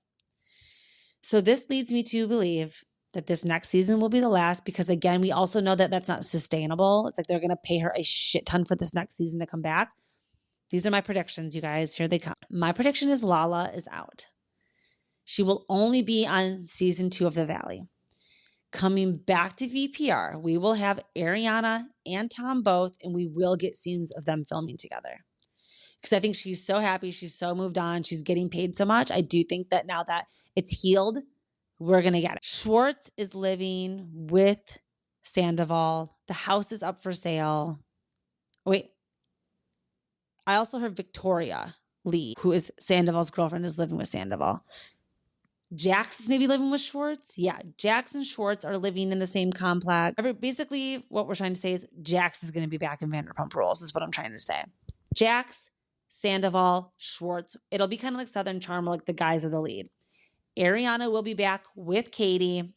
So this leads me to believe that this next season will be the last because, again, we also know that that's not sustainable. It's like they're going to pay her a shit ton for this next season to come back. These are my predictions, you guys. Here they come. My prediction is Lala is out. She will only be on season 2 of The Valley. Coming back to VPR, we will have Ariana and Tom both, and we will get scenes of them filming together. Because I think she's so happy. She's so moved on. She's getting paid so much. I do think that now that it's healed, we're going to get it. Schwartz is living with Sandoval. The house is up for sale. Wait. I also heard Victoria Lee, who is Sandoval's girlfriend, is living with Sandoval. Jax is maybe living with Schwartz. Yeah, Jax and Schwartz are living in the same complex. Basically, what we're trying to say is Jax is going to be back in Vanderpump Rules is what I'm trying to say. Jax, Sandoval, Schwartz. It'll be kind of like Southern Charm, like the guys are the lead. Ariana will be back with Katie.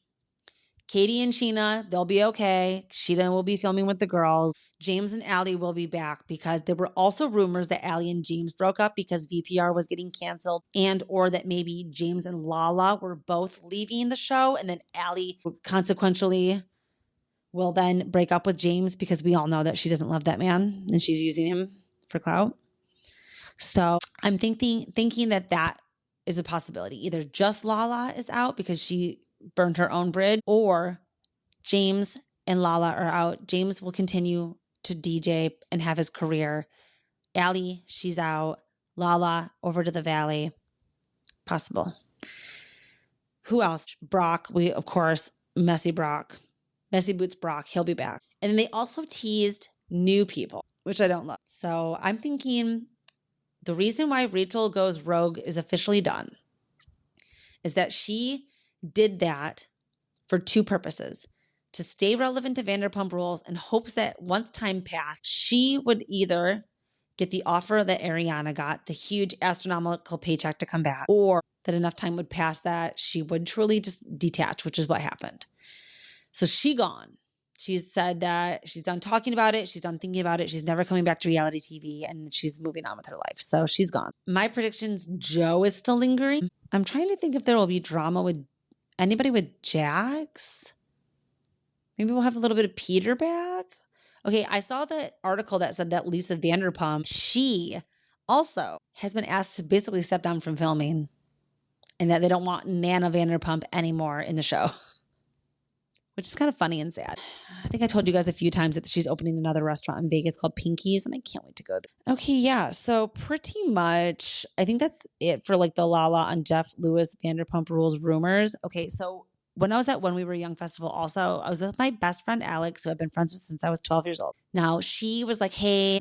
Katie and Sheena, they'll be okay. Sheena will be filming with the girls. James and Allie will be back because there were also rumors that Allie and James broke up because VPR was getting canceled and or that maybe James and Lala were both leaving the show and then Allie consequentially will then break up with James because we all know that she doesn't love that man and she's using him for clout. So I'm thinking that is a possibility. Either just Lala is out because she burned her own bridge, or James and Lala are out. James will continue to DJ and have his career Allie, she's out. Lala, over to the valley. Possible. Who else? Brock, we, of course, Messy Boots Brock, he'll be back. And then they also teased new people, which I don't love. So I'm thinking the reason why Rachel goes rogue is officially done is that she did that for two purposes: to stay relevant to Vanderpump Rules in hopes that once time passed, she would either get the offer that Ariana got, the huge astronomical paycheck to come back, or that enough time would pass that she would truly just detach, which is what happened. So she gone. She said that she's done talking about it. She's done thinking about it. She's never coming back to reality TV, and she's moving on with her life. So she's gone. My predictions, Joe is still lingering. I'm trying to think if there will be drama with anybody with Jax. Maybe we'll have a little bit of Peter back. Okay, I saw the article that said that Lisa Vanderpump, she also has been asked to basically step down from filming and that they don't want Nana Vanderpump anymore in the show, which is kind of funny and sad. I think I told you guys a few times that she's opening another restaurant in Vegas called Pinky's, and I can't wait to go there. Okay, yeah, so pretty much I think that's it for like the Lala on Jeff Lewis Vanderpump Rules rumors. Okay, so when I was at When We Were Young Festival, also, I was with my best friend, Alex, who I've been friends with since I was 12 years old. Now, she was like, hey,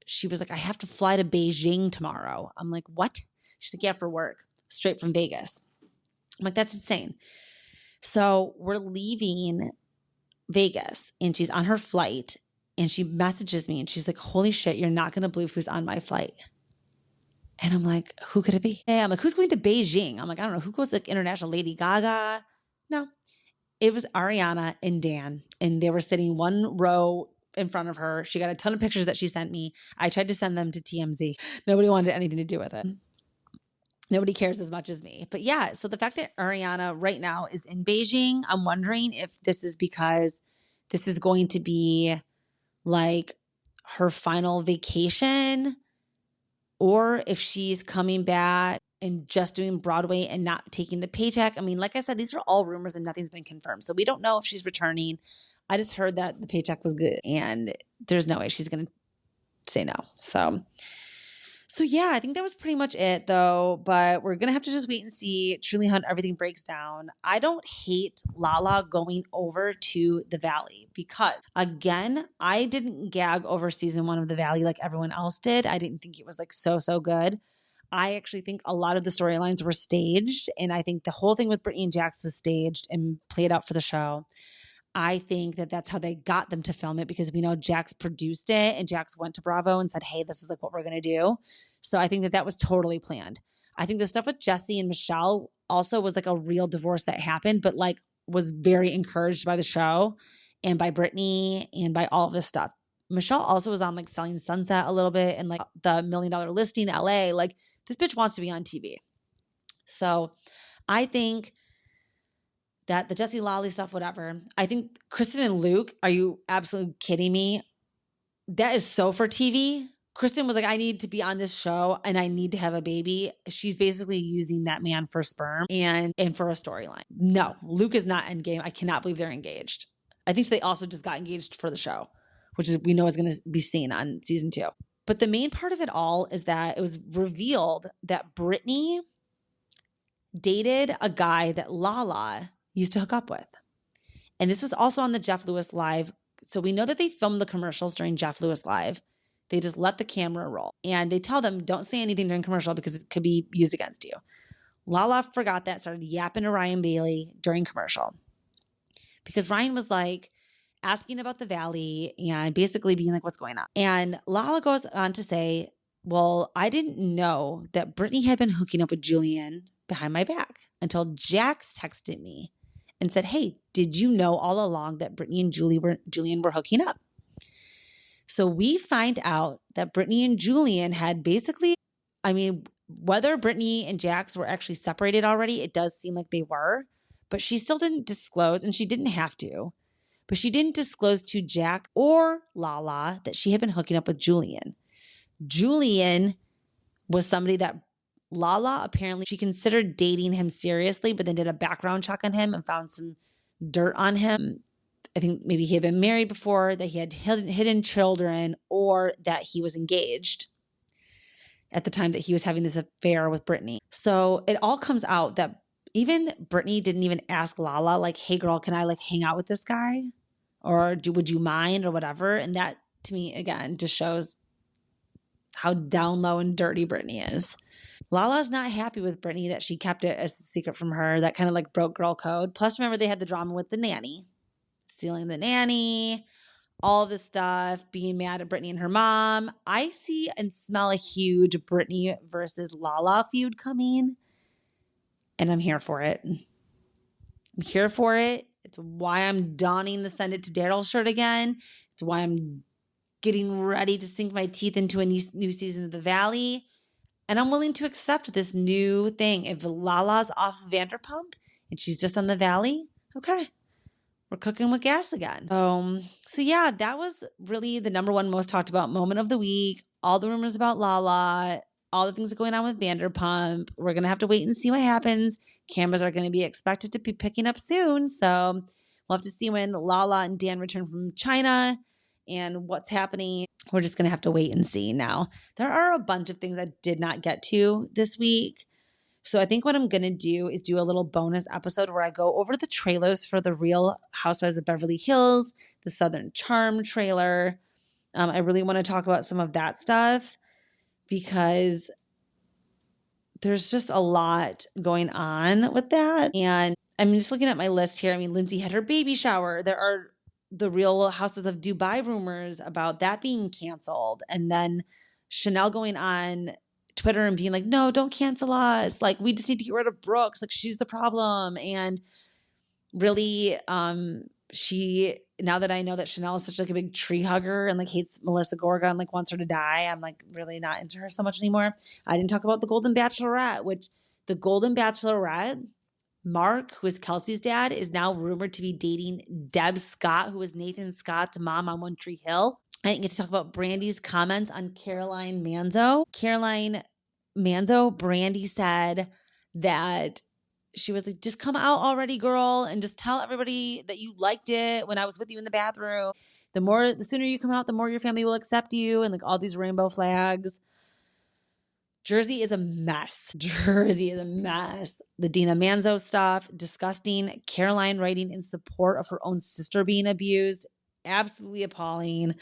she was like, I have to fly to Beijing tomorrow. I'm like, what? She's like, yeah, for work, straight from Vegas. I'm like, that's insane. So we're leaving Vegas, and she's on her flight, and she messages me, and she's like, holy shit, you're not going to believe who's on my flight. And I'm like, who could it be? Hey, I'm like, who's going to Beijing? I'm like, I don't know. Who goes like international? Lady Gaga? No, it was Ariana and Dan. And they were sitting one row in front of her. She got a ton of pictures that she sent me. I tried to send them to TMZ. Nobody wanted anything to do with it. Nobody cares as much as me. But yeah, so the fact that Ariana right now is in Beijing, I'm wondering if this is because this is going to be like her final vacation, or if she's coming back and just doing Broadway and not taking the paycheck. I mean, like I said, these are all rumors and nothing's been confirmed. So we don't know if she's returning. I just heard that the paycheck was good and there's no way she's going to say no. So yeah, I think that was pretty much it though, but we're going to have to just wait and see truly how everything breaks down. I don't hate Lala going over to the Valley because again, I didn't gag over season 1 of the Valley like everyone else did. I didn't think it was like so good. I actually think a lot of the storylines were staged, and I think the whole thing with Brittany and Jax was staged and played out for the show. I think that that's how they got them to film it, because we know Jax produced it and Jax went to Bravo and said, hey, this is like what we're going to do. So I think that that was totally planned. I think the stuff with Jesse and Michelle also was like a real divorce that happened, but like was very encouraged by the show and by Brittany and by all of this stuff. Michelle also was on like Selling Sunset a little bit and like the $1 Million Listing LA. Like this bitch wants to be on TV. So I think that the Jesse Lolly stuff, whatever. I think Kristen and Luke, are you absolutely kidding me? That is so for TV. Kristen was like, I need to be on this show and I need to have a baby. She's basically using that man for sperm and for a storyline. No, Luke is not endgame. I cannot believe they're engaged. I think they also just got engaged for the show, which is we know is going to be seen on season 2. But the main part of it all is that it was revealed that Brittany dated a guy that Lala used to hook up with. And this was also on the Jeff Lewis Live. So we know that they filmed the commercials during Jeff Lewis Live. They just let the camera roll. And they tell them, don't say anything during commercial because it could be used against you. Lala forgot that, started yapping to Ryan Bailey during commercial. Because Ryan was like asking about the Valley and basically being like, what's going on? And Lala goes on to say, well, I didn't know that Brittany had been hooking up with Julian behind my back until Jax texted me and said, hey, did you know all along that Brittany and Julian were hooking up? So we find out that Brittany and Julian had basically, I mean, whether Brittany and Jax were actually separated already, it does seem like they were, but she still didn't disclose, and she didn't have to, but she didn't disclose to Jax or Lala that she had been hooking up with Julian. Julian was somebody that Lala, apparently she considered dating him seriously, but then did a background check on him and found some dirt on him. I think maybe he had been married before, that he had hidden children, or that he was engaged at the time that he was having this affair with Brittany. So it all comes out that even Brittany didn't even ask Lala, like, hey girl, can I like hang out with this guy? Or would you mind or whatever? And that to me, again, just shows how down low and dirty Brittany is. Lala's not happy with Brittany that she kept it as a secret from her. That kind of like broke girl code. Plus, remember, they had the drama with the nanny, stealing the nanny, all of this stuff, being mad at Brittany and her mom. I see and smell a huge Brittany versus Lala feud coming, and I'm here for it. I'm here for it. It's why I'm donning the Send It to Daryl shirt again. It's why I'm getting ready to sink my teeth into a new season of The Valley. And I'm willing to accept this new thing. If Lala's off Vanderpump and she's just on The Valley, okay, we're cooking with gas again. So yeah, that was really the number one most talked about moment of the week. All the rumors about Lala, all the things going on with Vanderpump. We're going to have to wait and see what happens. Cameras are going to be expected to be picking up soon. So we'll have to see when Lala and Dan return from China and what's happening. We're just going to have to wait and see now. There are a bunch of things I did not get to this week. So I think what I'm going to do is do a little bonus episode where I go over the trailers for the Real Housewives of Beverly Hills, the Southern Charm trailer. I really want to talk about some of that stuff because there's just a lot going on with that. And I'm just looking at my list here. I mean, Lindsay had her baby shower. There are the Real Houses of Dubai rumors about that being canceled. And then Chanel going on Twitter and being like, no, don't cancel us. Like, we just need to get rid of Brooks. Like, she's the problem. And really, now that I know that Chanel is such like a big tree hugger and like hates Melissa Gorga and like wants her to die, I'm like really not into her so much anymore. I didn't talk about the Golden Bachelorette, which the Golden Bachelorette, Mark, who is Kelsey's dad, is now rumored to be dating Deb Scott, who is Nathan Scott's mom on One Tree Hill. I didn't get to talk about Brandy's comments on Caroline Manzo. Caroline Manzo, Brandy said that she was like, just come out already, girl, and just tell everybody that you liked it when I was with you in the bathroom. The sooner you come out, the more your family will accept you, and like all these rainbow flags. Jersey is a mess. Jersey is a mess. The Dina Manzo stuff, disgusting. Caroline writing in support of her own sister being abused, absolutely appalling.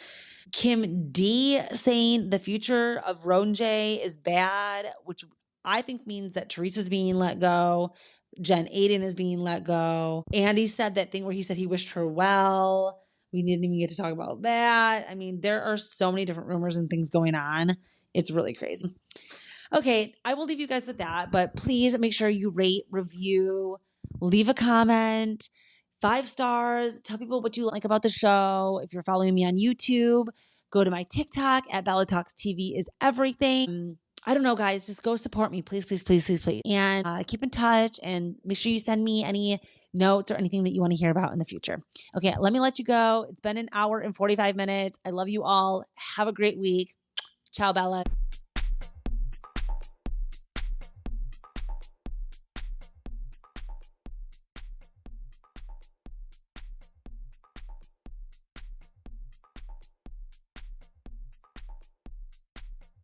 Kim D saying the future of Roan J is bad, which I think means that Teresa's being let go. Jen Aiden is being let go. Andy said that thing where he said he wished her well. We didn't even get to talk about that. I mean, there are so many different rumors and things going on. It's really crazy. Okay, I will leave you guys with that, but please make sure you rate, review, leave a comment, 5 stars, tell people what you like about the show. If you're following me on YouTube, go to my TikTok at Bella Talks TV is everything. I don't know, guys, just go support me, please, please, please, please, please. And keep in touch and make sure you send me any notes or anything that you want to hear about in the future. Okay, let me let you go. It's been an hour and 45 minutes. I love you all. Have a great week. Ciao, Bella.